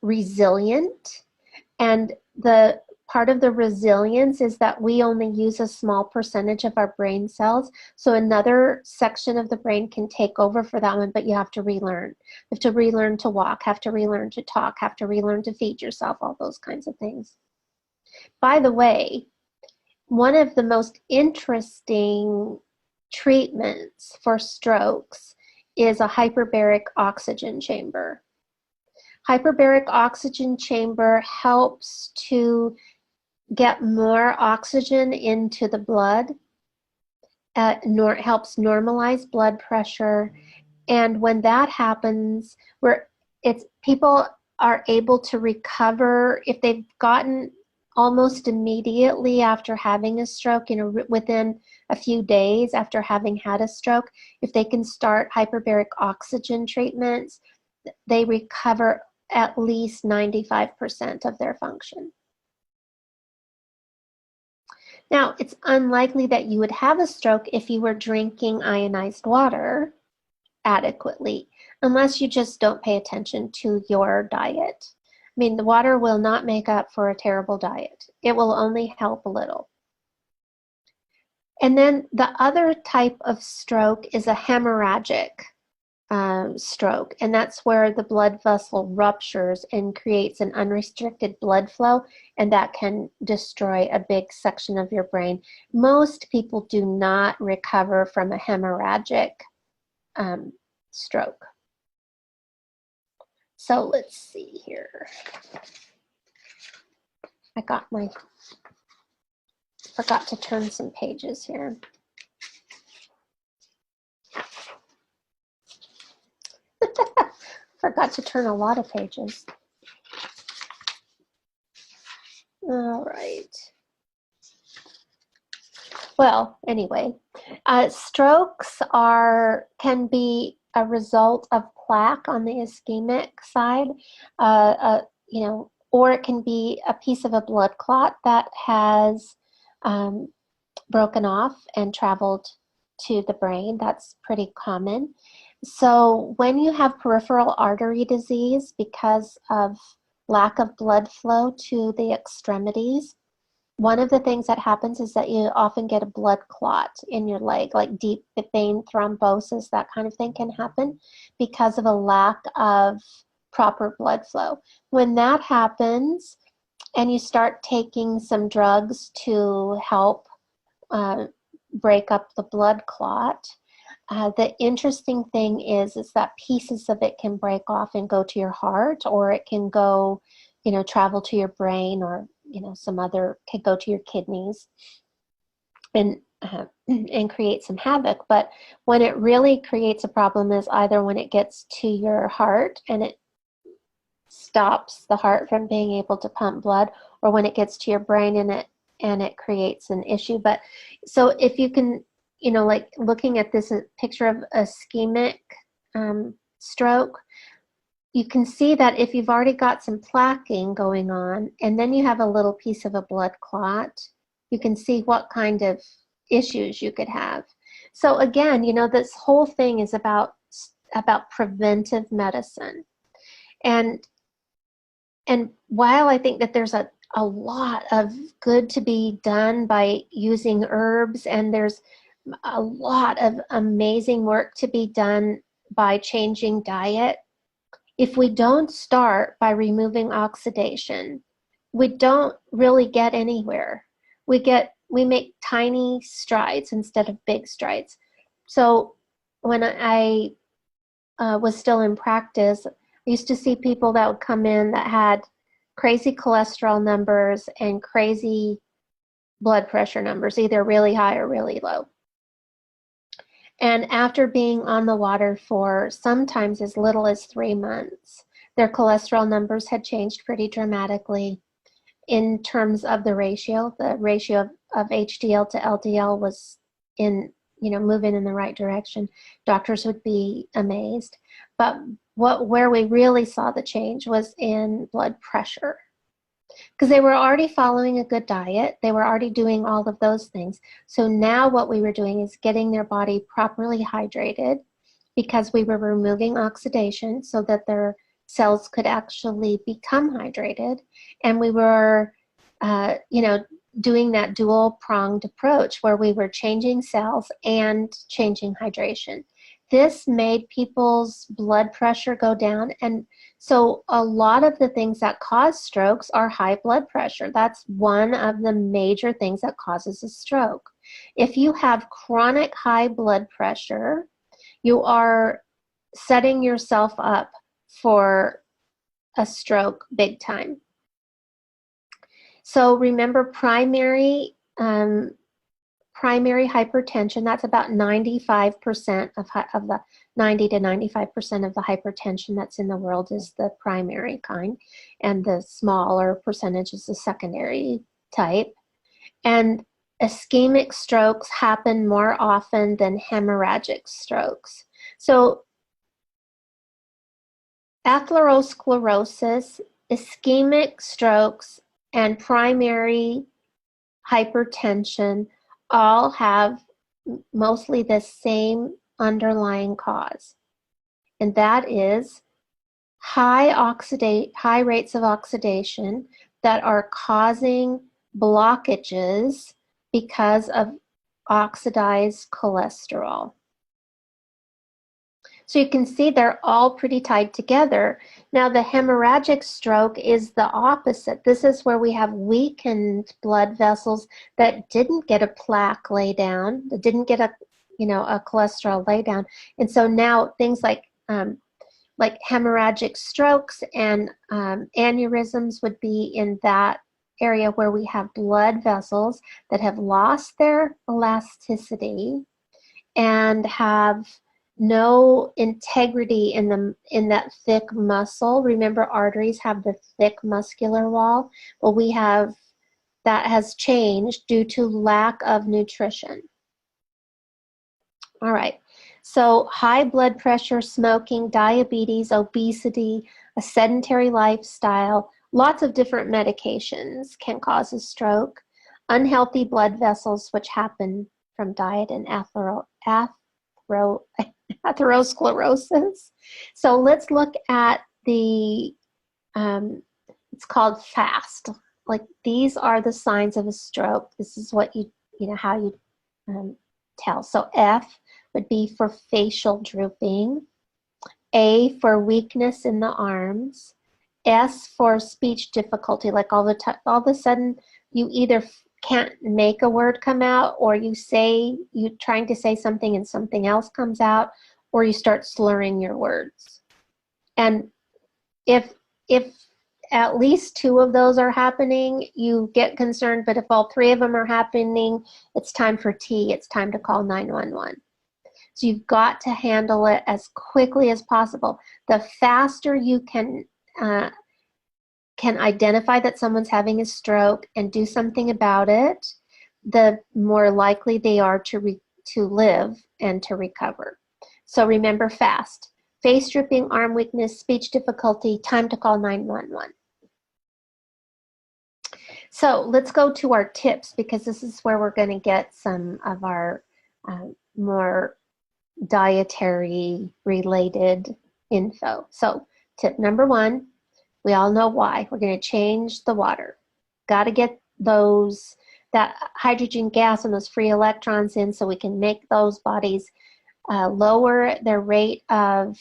resilient, and the part of the resilience is that we only use a small percentage of our brain cells, so another section of the brain can take over for that one, but you have to relearn. You have to relearn to walk, have to relearn to talk, have to relearn to feed yourself, all those kinds of things. By the way, one of the most interesting treatments for strokes is a hyperbaric oxygen chamber. Hyperbaric oxygen chamber helps to get more oxygen into the blood, helps normalize blood pressure. And when that happens, people are able to recover if they've gotten almost immediately after having a stroke, within a few days after having had a stroke. If they can start hyperbaric oxygen treatments, they recover at least 95% of their function. Now, it's unlikely that you would have a stroke if you were drinking ionized water adequately, unless you just don't pay attention to your diet. I mean, the water will not make up for a terrible diet. It will only help a little. And then the other type of stroke is a hemorrhagic stroke, and that's where the blood vessel ruptures and creates an unrestricted blood flow, and that can destroy a big section of your brain. Most people do not recover from a hemorrhagic stroke. So let's see here. Forgot to turn some pages here. Forgot to turn a lot of pages. All right. Well, anyway, strokes can be a result of plaque on the ischemic side, or it can be a piece of a blood clot that has broken off and traveled to the brain. That's pretty common. So when you have peripheral artery disease because of lack of blood flow to the extremities, one of the things that happens is that you often get a blood clot in your leg, like deep vein thrombosis, that kind of thing can happen because of a lack of proper blood flow. When that happens and you start taking some drugs to help break up the blood clot, the interesting thing is that pieces of it can break off and go to your heart, or it can go, travel to your brain, or some other can go to your kidneys and create some havoc. But when it really creates a problem is either when it gets to your heart and it stops the heart from being able to pump blood, or when it gets to your brain and it creates an issue. But so if you can, like looking at this picture of ischemic stroke, you can see that if you've already got some plaquing going on and then you have a little piece of a blood clot, you can see what kind of issues you could have. So again, this whole thing is about preventive medicine. And while I think that there's a lot of good to be done by using herbs, and there's a lot of amazing work to be done by changing diet, if we don't start by removing oxidation, we don't really get anywhere. We make tiny strides instead of big strides. So when I was still in practice, I used to see people that would come in that had crazy cholesterol numbers and crazy blood pressure numbers, either really high or really low. And after being on the water for sometimes as little as 3 months, their cholesterol numbers had changed pretty dramatically. In terms of the ratio of HDL to LDL was moving in the right direction. Doctors would be amazed. But where we really saw the change was in blood pressure, because they were already following a good diet. They were already doing all of those things. So now what we were doing is getting their body properly hydrated, because we were removing oxidation so that their cells could actually become hydrated. And we were, doing that dual-pronged approach where we were changing cells and changing hydration. This made people's blood pressure go down. And so a lot of the things that cause strokes are high blood pressure. That's one of the major things that causes a stroke. If you have chronic high blood pressure, you are setting yourself up for a stroke big time. So remember primary hypertension, that's about 95% of the 90 to 95% of the hypertension that's in the world is the primary kind, and the smaller percentage is the secondary type. And ischemic strokes happen more often than hemorrhagic strokes. So atherosclerosis, ischemic strokes, and primary hypertension all have mostly the same underlying cause, and that is high rates of oxidation that are causing blockages because of oxidized cholesterol. So you can see they're all pretty tied together. Now the hemorrhagic stroke is the opposite. This is where we have weakened blood vessels that didn't get a plaque lay down, that didn't get a cholesterol lay down. And so now things like hemorrhagic strokes and aneurysms would be in that area where we have blood vessels that have lost their elasticity and have no integrity in that thick muscle. Remember, arteries have the thick muscular wall. Well, that has changed due to lack of nutrition. All right, so high blood pressure, smoking, diabetes, obesity, a sedentary lifestyle, lots of different medications can cause a stroke. Unhealthy blood vessels, which happen from diet, and atherosclerosis. So let's look at it's called FAST. Like, these are the signs of a stroke. This is what how you tell. So F would be for facial drooping, A for weakness in the arms, S for speech difficulty, like all of a sudden you either can't make a word come out, or you're trying to say something and something else comes out, or you start slurring your words. And if at least two of those are happening, you get concerned, but if all three of them are happening, it's time for T. It's time to call 911. So you've got to handle it as quickly as possible. The faster you can identify that someone's having a stroke and do something about it, the more likely they are to live and to recover. So remember FAST: face drooping, arm weakness, speech difficulty, time to call 911. So let's go to our tips, because this is where we're going to get some of our more dietary related info. So tip number 1, we all know why. We're going to change the water. Got to get that hydrogen gas and those free electrons in, so we can make those bodies lower their rate of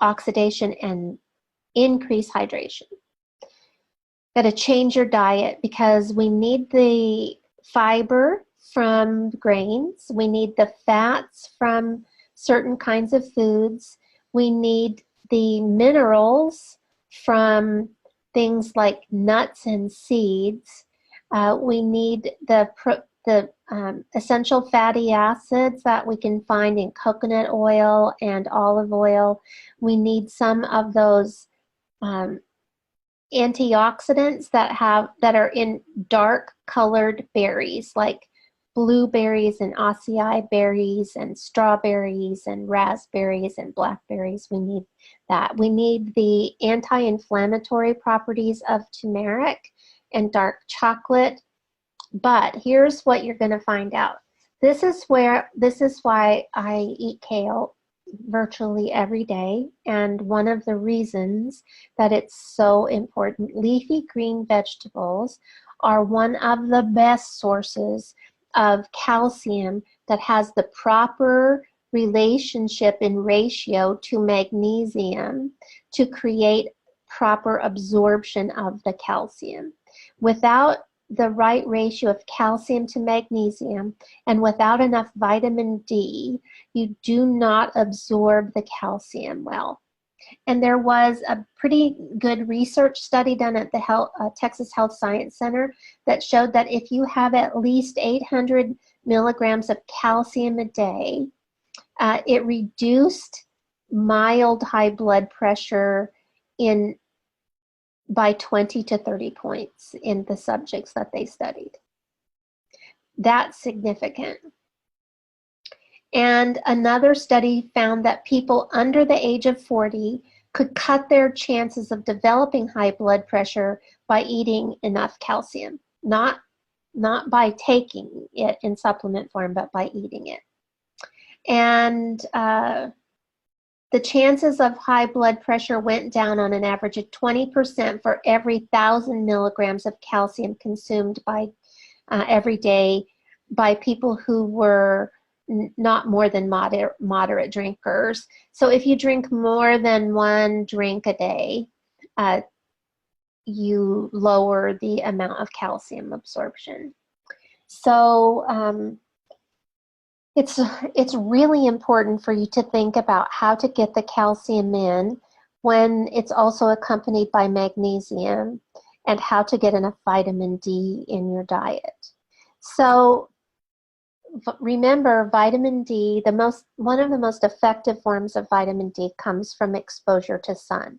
oxidation and increase hydration. Got to change your diet, because we need the fiber from grains, we need the fats from certain kinds of foods, we need the minerals from things like nuts and seeds, we need the essential fatty acids that we can find in coconut oil and olive oil. We need some of those antioxidants that are in dark colored berries, like blueberries and acai berries and strawberries and raspberries and blackberries. We need that. We need the anti-inflammatory properties of turmeric and dark chocolate. But here's what you're going to find out. This is why I eat kale virtually every day, and one of the reasons that it's so important. Leafy green vegetables are one of the best sources of calcium that has the proper relationship and ratio to magnesium to create proper absorption of the calcium. Without the right ratio of calcium to magnesium and without enough vitamin D, you do not absorb the calcium well. And there was a pretty good research study done at the Texas Health Science Center that showed that if you have at least 800 milligrams of calcium a day, it reduced mild high blood pressure by 20 to 30 points in the subjects that they studied. That's significant. And another study found that people under the age of 40 could cut their chances of developing high blood pressure by eating enough calcium, not by taking it in supplement form, but by eating it. And the chances of high blood pressure went down on an average of 20% for every 1,000 milligrams of calcium consumed by every day by people who were not more than moderate drinkers. So if you drink more than one drink a day, you lower the amount of calcium absorption. So it's really important for you to think about how to get the calcium in when it's also accompanied by magnesium, and how to get enough vitamin D in your diet. So remember, vitamin D, one of the most effective forms of vitamin D comes from exposure to sun.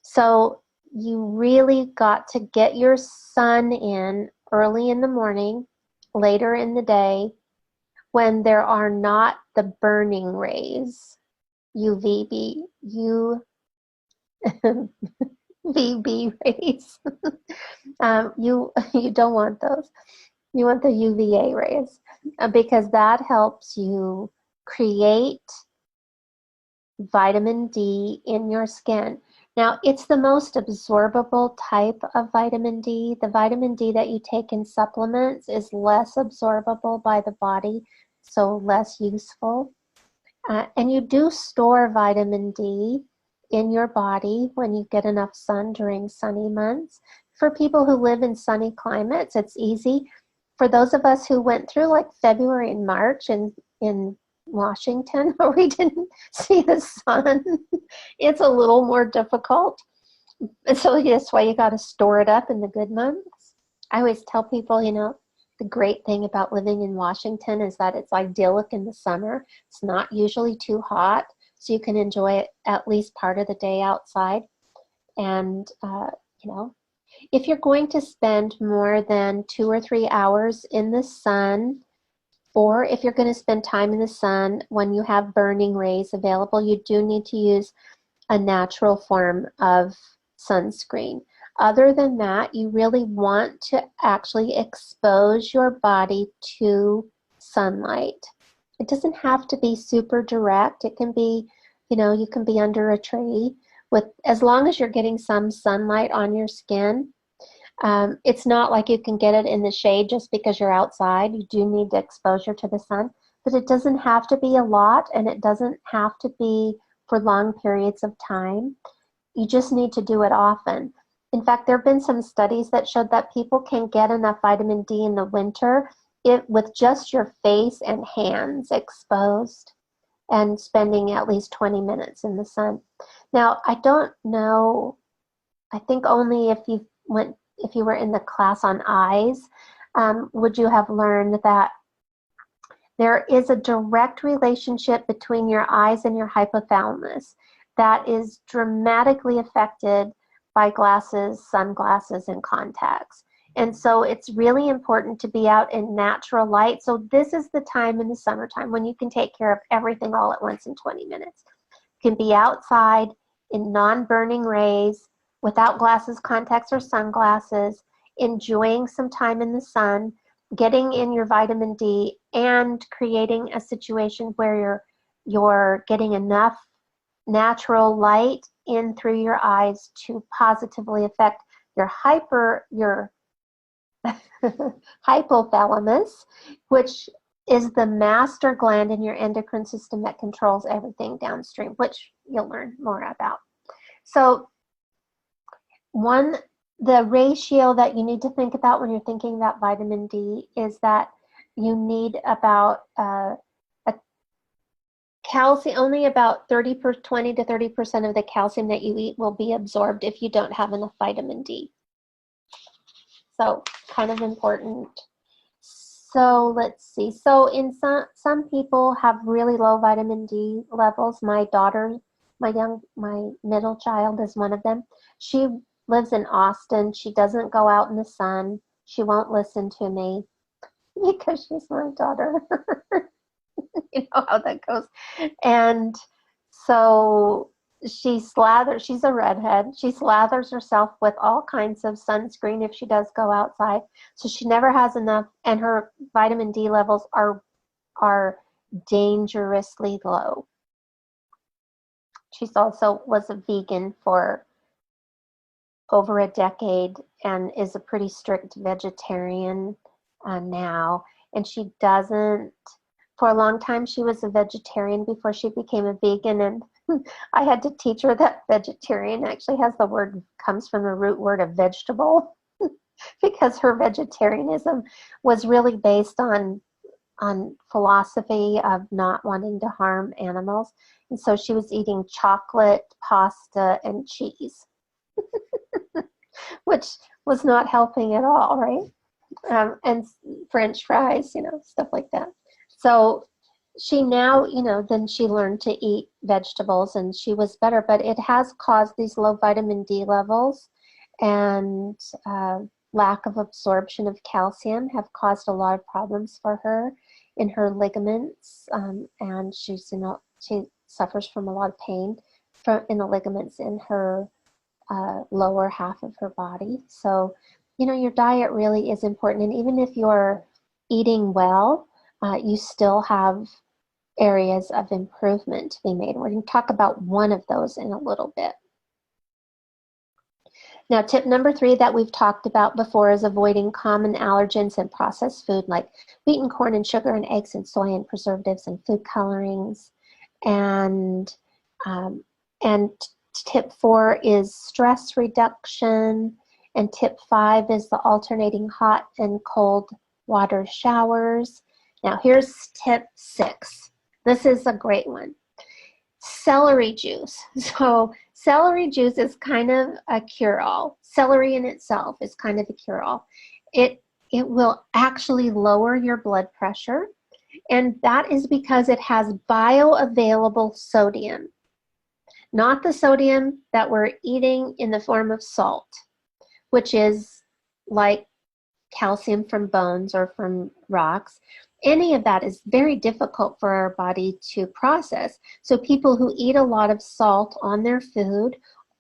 So you really got to get your sun in early in the morning, later in the day, when there are not the burning rays, UVB rays. You don't want those. You want the UVA rays, because that helps you create vitamin D in your skin. Now, it's the most absorbable type of vitamin D. The vitamin D that you take in supplements is less absorbable by the body, so less useful. And you do store vitamin D in your body when you get enough sun during sunny months. For people who live in sunny climates, it's easy. For those of us who went through like February and March in Washington, where we didn't see the sun, it's a little more difficult. And so that's why you got to store it up in the good months. I always tell people, the great thing about living in Washington is that it's idyllic in the summer. It's not usually too hot, so you can enjoy it at least part of the day outside. And, if you're going to spend more than 2 or 3 hours in the sun, or if you're going to spend time in the sun when you have burning rays available, you do need to use a natural form of sunscreen. Other than that, you really want to actually expose your body to sunlight. It doesn't have to be super direct. It can be, you can be under a tree as long as you're getting some sunlight on your skin. It's not like you can get it in the shade just because you're outside. You do need the exposure to the sun, but it doesn't have to be a lot, and it doesn't have to be for long periods of time. You just need to do it often. In fact, there have been some studies that showed that people can get enough vitamin D in the winter with just your face and hands exposed and spending at least 20 minutes in the sun. Now, I don't know, I think only if you were in the class on eyes, would you have learned that there is a direct relationship between your eyes and your hypothalamus that is dramatically affected by glasses, sunglasses, and contacts. And so it's really important to be out in natural light. So this is the time in the summertime when you can take care of everything all at once in 20 minutes. You can be outside in non-burning rays, without glasses, contacts, or sunglasses, enjoying some time in the sun, getting in your vitamin D, and creating a situation where you're getting enough natural light in through your eyes to positively affect your hypothalamus, which is the master gland in your endocrine system that controls everything downstream, which you'll learn more about. So the ratio that you need to think about when you're thinking about vitamin D is that you need about a calcium, only about 20 to 30% of the calcium that you eat will be absorbed if you don't have enough vitamin D. So kind of important. So let's see. So in some people have really low vitamin D levels. My daughter, my middle child is one of them. She lives in Austin. She doesn't go out in the sun. She won't listen to me because she's my daughter. You know how that goes. And so she's a redhead. She slathers herself with all kinds of sunscreen if she does go outside. So she never has enough, and her vitamin D levels are dangerously low. She's also was a vegan for over a decade and is a pretty strict vegetarian now. And she doesn't, for a long time, she was a vegetarian before she became a vegan. And I had to teach her that vegetarian actually comes from the root word of vegetable, because her vegetarianism was really based on philosophy of not wanting to harm animals. And so she was eating chocolate, pasta, and cheese, which was not helping at all, right? And French fries, stuff like that. So she now, then she learned to eat vegetables and she was better, but it has caused these low vitamin D levels and lack of absorption of calcium have caused a lot of problems for her in her ligaments, and she suffers from a lot of pain in the ligaments in her lower half of her body. So, your diet really is important, and even if you're eating well, you still have areas of improvement to be made. We're going to talk about one of those in a little bit. Now, tip number 3 that we've talked about before is avoiding common allergens in processed food like wheat and corn and sugar and eggs and soy and preservatives and food colorings. And tip 4 is stress reduction. And tip 5 is the alternating hot and cold water showers. Now, here's tip 6. This is a great one. Celery juice. So celery juice is kind of a cure-all. Celery in itself is kind of a cure-all. It will actually lower your blood pressure, and that is because it has bioavailable sodium, not the sodium that we're eating in the form of salt, which is like calcium from bones or from rocks. Any of that is very difficult for our body to process. So people who eat a lot of salt on their food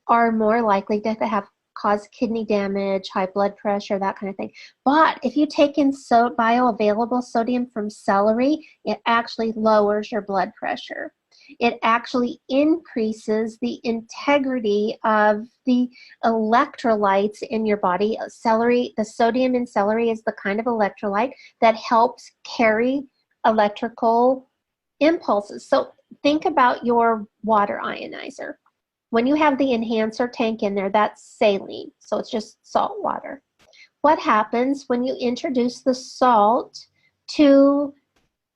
are more likely to cause kidney damage, high blood pressure, that kind of thing. But if you take in bioavailable sodium from celery, it actually lowers your blood pressure. It actually increases the integrity of the electrolytes in your body. The sodium in celery is the kind of electrolyte that helps carry electrical impulses. So think about your water ionizer. When you have the enhancer tank in there, that's saline, so it's just salt water. What happens when you introduce the salt to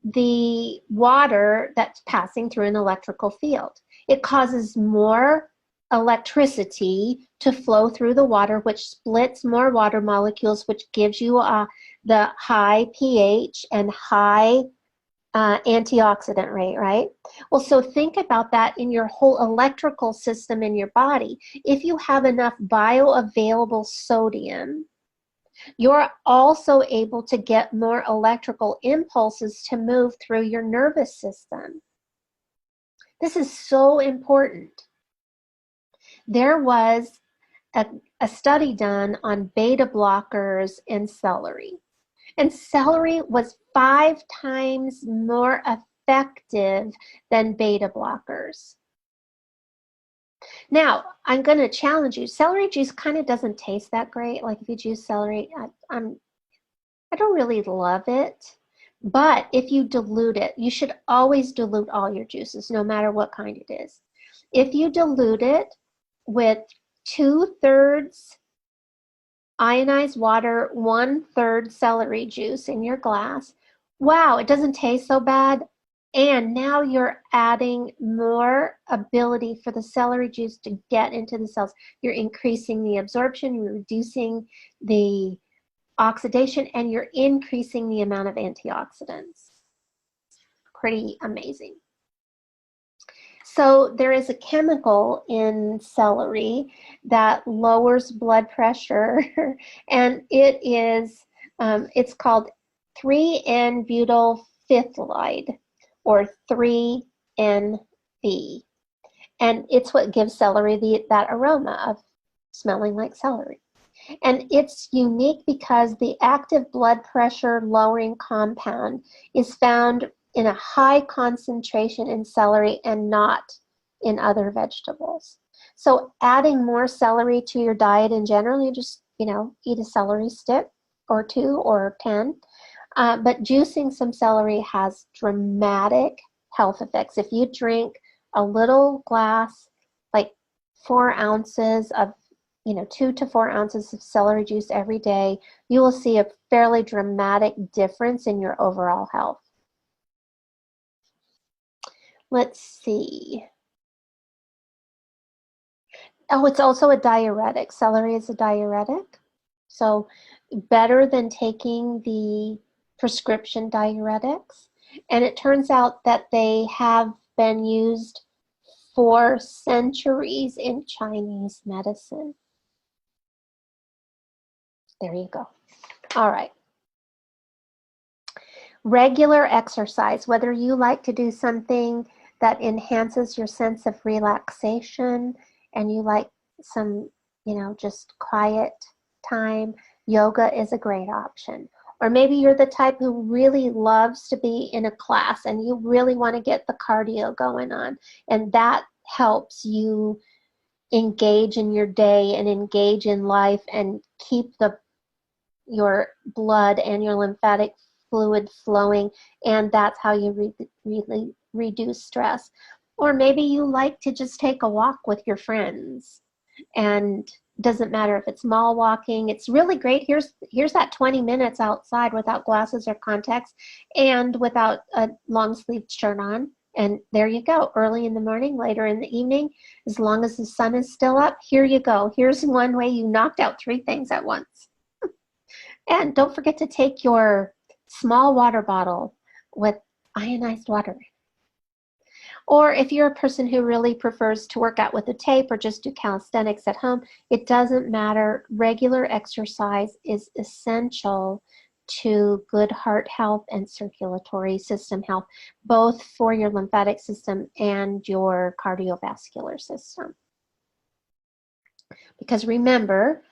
the water that's passing through an electrical field? It causes more electricity to flow through the water, which splits more water molecules, which gives you the high pH and high antioxidant rate, right? Well, so think about that in your whole electrical system in your body. If you have enough bioavailable sodium, you're also able to get more electrical impulses to move through your nervous system. This is so important. There was a study done on beta blockers in celery. And celery was 5 times more effective than beta blockers. Now, I'm going to challenge you. Celery juice kind of doesn't taste that great. Like if you juice celery, I don't really love it. But if you dilute it, you should always dilute all your juices, no matter what kind it is. If you dilute it with 2/3 ionized water, 1/3 celery juice in your glass, wow, it doesn't taste so bad. And now you're adding more ability for the celery juice to get into the cells. You're increasing the absorption, you're reducing the oxidation, and you're increasing the amount of antioxidants. Pretty amazing. So there is a chemical in celery that lowers blood pressure, and it is, it's called 3N-butylphthalide, or 3NB. And it's what gives celery that aroma of smelling like celery. And it's unique because the active blood pressure lowering compound is found in a high concentration in celery and not in other vegetables. So adding more celery to your diet in general, you just, eat a celery stick or 2 or 10. But juicing some celery has dramatic health effects. If you drink a little glass, like 4 ounces of 2 to 4 ounces of celery juice every day, you will see a fairly dramatic difference in your overall health. Let's see. Oh, it's also a diuretic. Celery is a diuretic. So better than taking the prescription diuretics. And it turns out that they have been used for centuries in Chinese medicine. There you go. All right. Regular exercise, whether you like to do something that enhances your sense of relaxation and you like some, just quiet time, yoga is a great option. Or maybe you're the type who really loves to be in a class and you really want to get the cardio going on, and that helps you engage in your day and engage in life and keep your blood and your lymphatic fluid flowing, and that's how you really reduce stress. Or maybe you like to just take a walk with your friends, and doesn't matter if it's mall walking. It's really great. Here's that 20 minutes outside without glasses or contacts and without a long sleeved shirt on, and there you go. Early in the morning, later in the evening, as long as the sun is still up, here you go. Here's one way you knocked out 3 things at once. And don't forget to take your small water bottle with ionized water. Or if you're a person who really prefers to work out with a tape or just do calisthenics at home, it doesn't matter. Regular exercise is essential to good heart health and circulatory system health, both for your lymphatic system and your cardiovascular system. Because remember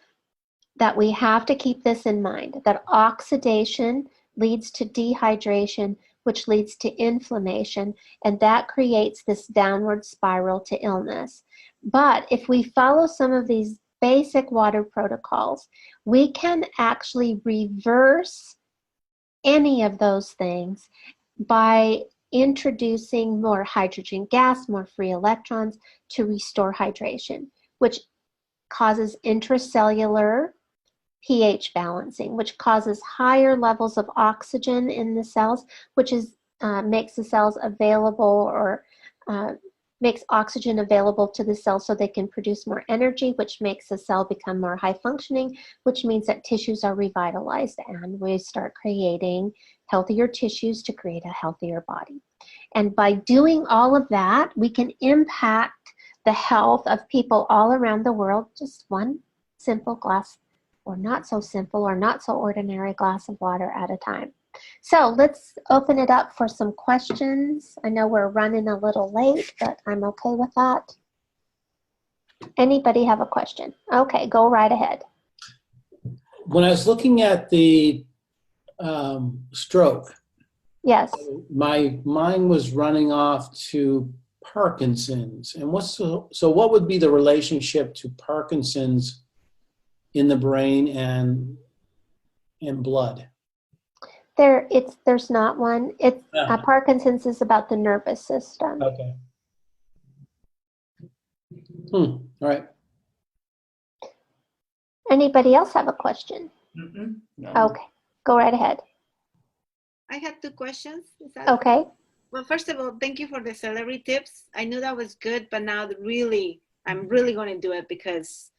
that we have to keep this in mind, that oxidation leads to dehydration, which leads to inflammation, and that creates this downward spiral to illness. But if we follow some of these basic water protocols, we can actually reverse any of those things by introducing more hydrogen gas, more free electrons to restore hydration, which causes intracellular pH balancing, which causes higher levels of oxygen in the cells, which makes the cells available, or makes oxygen available to the cells so they can produce more energy, which makes the cell become more high functioning, which means that tissues are revitalized and we start creating healthier tissues to create a healthier body. And by doing all of that, we can impact the health of people all around the world, just one simple glass, or not so simple or not so ordinary glass of water at a time. So let's open it up for some questions. I know we're running a little late, but I'm okay with that. Anybody have a question? Okay, go right ahead. When I was looking at the stroke, yes, my mind was running off to Parkinson's. And so what would be the relationship to Parkinson's in the brain and blood? There's not one. Parkinson's is about the nervous system. Okay. All right. Anybody else have a question? No. Okay, go right ahead. I have 2 questions. Is that okay? Well, first of all, thank you for the celery tips. I knew that was good, but now really, I'm really going to do it because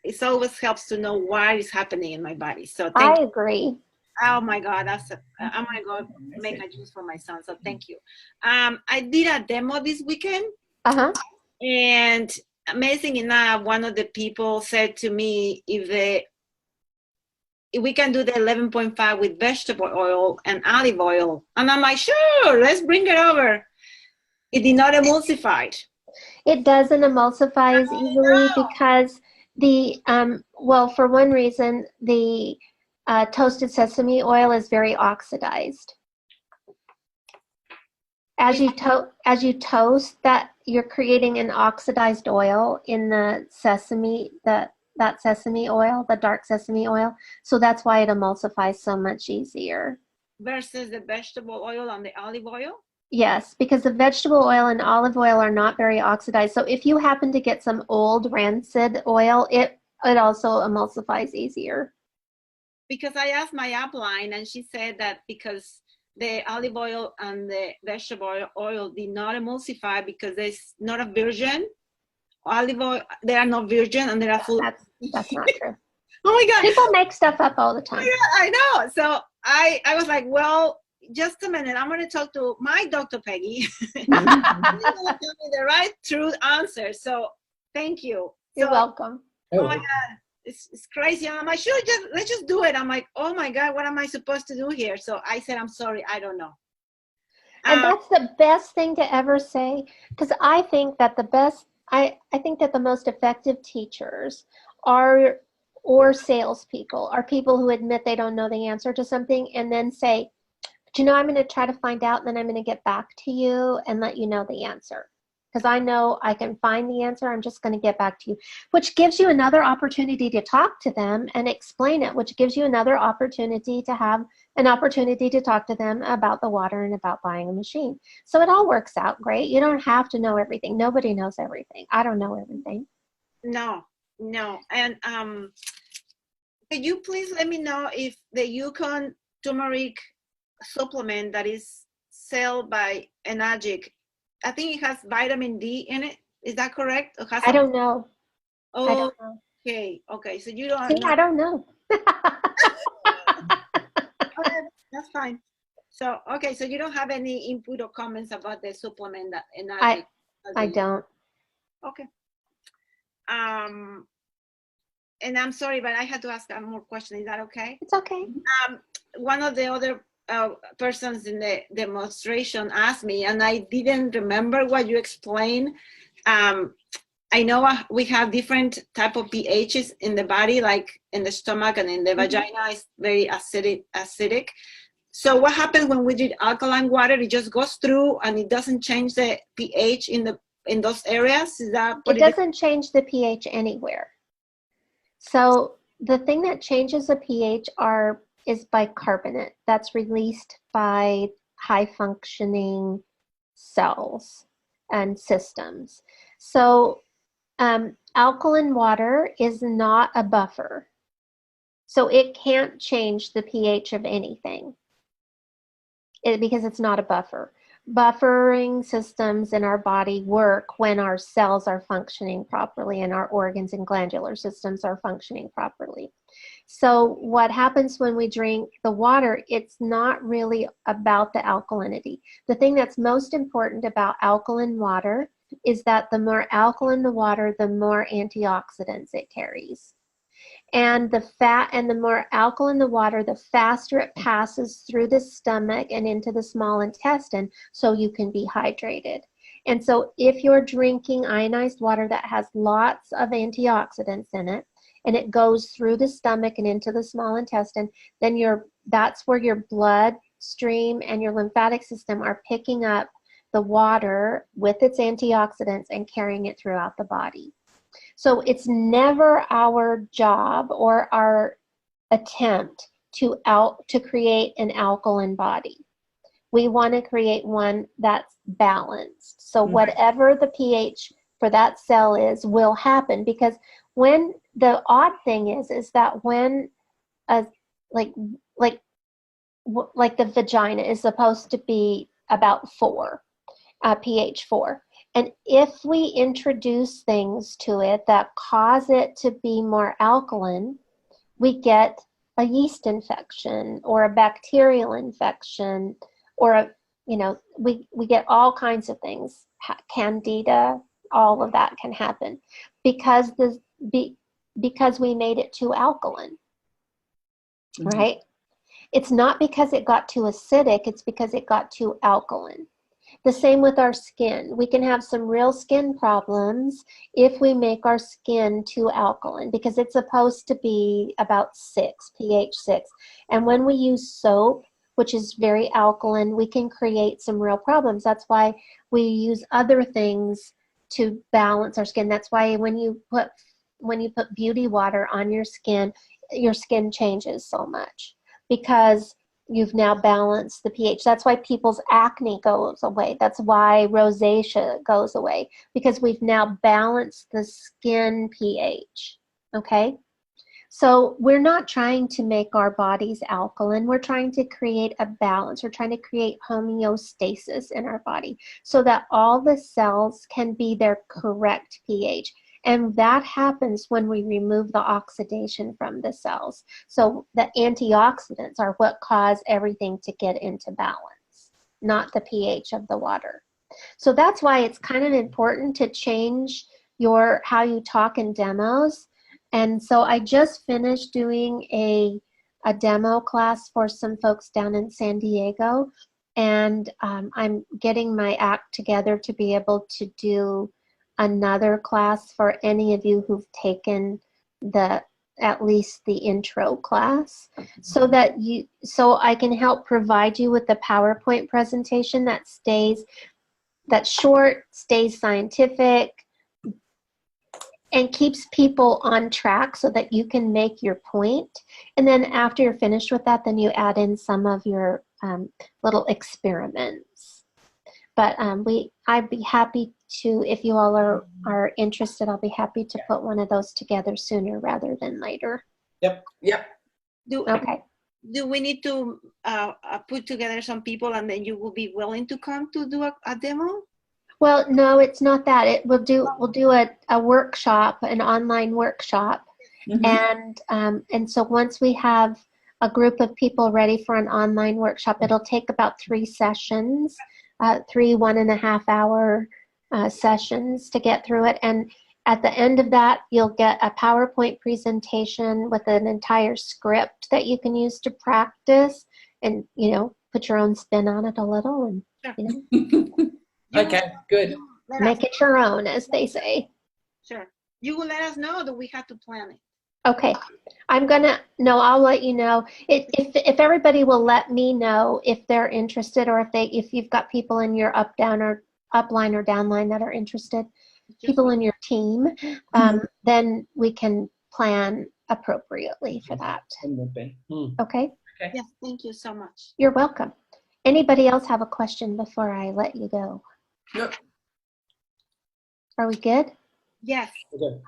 it always helps to know what is happening in my body. So I thank you. agree. Oh my God, I'm going to go make a juice for my son. So thank you. I did a demo this weekend. Uh-huh. And amazing enough, one of the people said to me, if we can do the 11.5 with vegetable oil and olive oil. And I'm like, sure, let's bring it over. It did not emulsify. It doesn't emulsify as easily because well, for one reason, the toasted sesame oil is very oxidized. As you toast that, you're creating an oxidized oil in the sesame, that sesame oil, the dark sesame oil. So that's why it emulsifies so much easier. Versus the vegetable oil and the olive oil? Yes, because the vegetable oil and olive oil are not very oxidized. So if you happen to get some old rancid oil, it also emulsifies easier. Because I asked my upline and she said that because the olive oil and the vegetable oil did not emulsify because there's not a virgin olive oil. They are not virgin and they are full. That's not true. Oh my God. People make stuff up all the time. Oh yeah, I know. So I was like, well, just a minute. I'm going to talk to my Dr. Peggy. She's going to tell me the right truth answer. So thank you. You're welcome. Oh my God. It's crazy. I'm like, sure, let's just do it. I'm like, oh my God, what am I supposed to do here? So I said, I'm sorry, I don't know. And that's the best thing to ever say, because I think that I think that the most effective teachers or salespeople are people who admit they don't know the answer to something and then say, but I'm going to try to find out and then I'm going to get back to you and let you know the answer. Because I know I can find the answer, I'm just going to get back to you, which gives you another opportunity to talk to them and explain it, which gives you another opportunity to have an opportunity to talk to them about the water and about buying a machine. So it all works out great. You don't have to know everything. Nobody knows everything. I don't know everything. No. And could you please let me know if the Yukon turmeric supplement that is sold by Enagic, I think it has vitamin D in it. Is that correct? I don't know. Oh, I don't know. Okay. So you don't See, know. I don't know. Okay, that's fine. So, okay, so you don't have any input or comments about the supplement that Enagic? I don't. Okay. And I'm sorry, but I had to ask one more question. Is that okay? It's okay. One of the other persons in the demonstration asked me, and I didn't remember what you explained. I know we have different type of pHs in the body, like in the stomach and in the vagina is very acidic. So what happens when we drink alkaline water? It just goes through and it doesn't change the pH in those areas? Is that what it doesn't change the pH anywhere. So the thing that changes the pH is bicarbonate that's released by high functioning cells and systems. So alkaline water is not a buffer. So it can't change the pH of anything because it's not a buffer. Buffering systems in our body work when our cells are functioning properly and our organs and glandular systems are functioning properly. So what happens when we drink the water, it's not really about the alkalinity. The thing that's most important about alkaline water is that the more alkaline the water, the more antioxidants it carries. And the more alkaline the water, the faster it passes through the stomach and into the small intestine, so you can be hydrated. And so if you're drinking ionized water that has lots of antioxidants in it, and it goes through the stomach and into the small intestine, then that's where your bloodstream and your lymphatic system are picking up the water with its antioxidants and carrying it throughout the body. So it's never our job or our attempt to create an alkaline body. We want to create one that's balanced. So whatever the pH for that cell is will happen, because when the odd thing is that when like the vagina is supposed to be about 4, pH 4. And if we introduce things to it that cause it to be more alkaline, we get a yeast infection or a bacterial infection, or we get all kinds of things, candida, all of that can happen because we made it too alkaline, right? It's not because it got too acidic, it's because it got too alkaline. The same with our skin. We can have some real skin problems if we make our skin too alkaline, because it's supposed to be about 6, pH 6. And when we use soap, which is very alkaline, we can create some real problems. That's why we use other things to balance our skin. That's why when you put beauty water on your skin changes so much, because you've now balanced the pH. That's why people's acne goes away. That's why rosacea goes away, because we've now balanced the skin pH, okay? So we're not trying to make our bodies alkaline. We're trying to create a balance. We're trying to create homeostasis in our body so that all the cells can be their correct pH. And that happens when we remove the oxidation from the cells. So the antioxidants are what cause everything to get into balance, not the pH of the water. So that's why it's kind of important to change how you talk in demos. And so I just finished doing a demo class for some folks down in San Diego. And I'm getting my act together to be able to do another class for any of you who've taken at least the intro class, so I can help provide you with the PowerPoint presentation that's short, stays scientific, and keeps people on track so that you can make your point. And then after you're finished with that, then you add in some of your little experiments. But I'd be happy to, if you all are interested, I'll be happy to put one of those together sooner rather than later. Yep. Okay. Do we need to put together some people and then you will be willing to come to do a demo? Well, no, it's not that. We'll do a workshop, an online workshop. And so once we have a group of people ready for an online workshop, it'll take about 3 sessions, 3 1.5-hour sessions to get through it. And at the end of that, you'll get a PowerPoint presentation with an entire script that you can use to practice and, put your own spin on it a little and, Okay, good. Make it your own, as they say. Sure. You will let us know that we have to plan it. Okay. I'll let you know. If everybody will let me know if they're interested, or if you've got people in your upline or downline that are interested, people in your team, then we can plan appropriately for that. Okay? Yes, thank you so much. You're welcome. Anybody else have a question before I let you go? Yep. Are we good? Yes. Okay.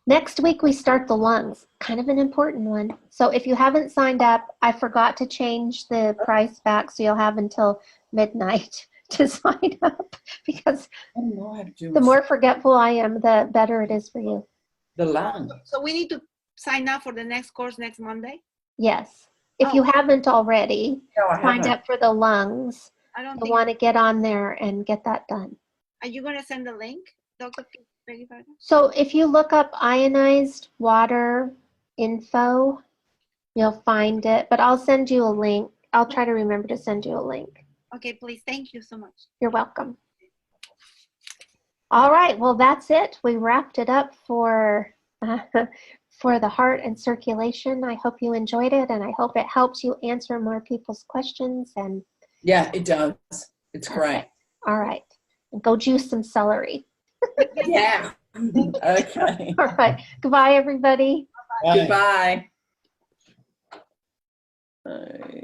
Next week we start the lungs, kind of an important one. So if you haven't signed up, I forgot to change the price back, so you'll have until midnight to sign up, because the more forgetful I am, the better it is for you. The lung. So we need to sign up for the next course next Monday? Yes. If you haven't already signed up for the lungs, you'll want to get on there and get that done. Are you going to send the link, Dr. Peggy Parker? So if you look up ionized water info, you'll find it, but I'll send you a link. I'll try to remember to send you a link. Okay, please. Thank you so much. You're welcome. All right. Well, that's it. We wrapped it up for the heart and circulation. I hope you enjoyed it, and I hope it helps you answer more people's questions. And yeah, it does. It's great. All right. And go juice some celery. Yeah. Okay. All right. Goodbye, everybody. Bye. Goodbye.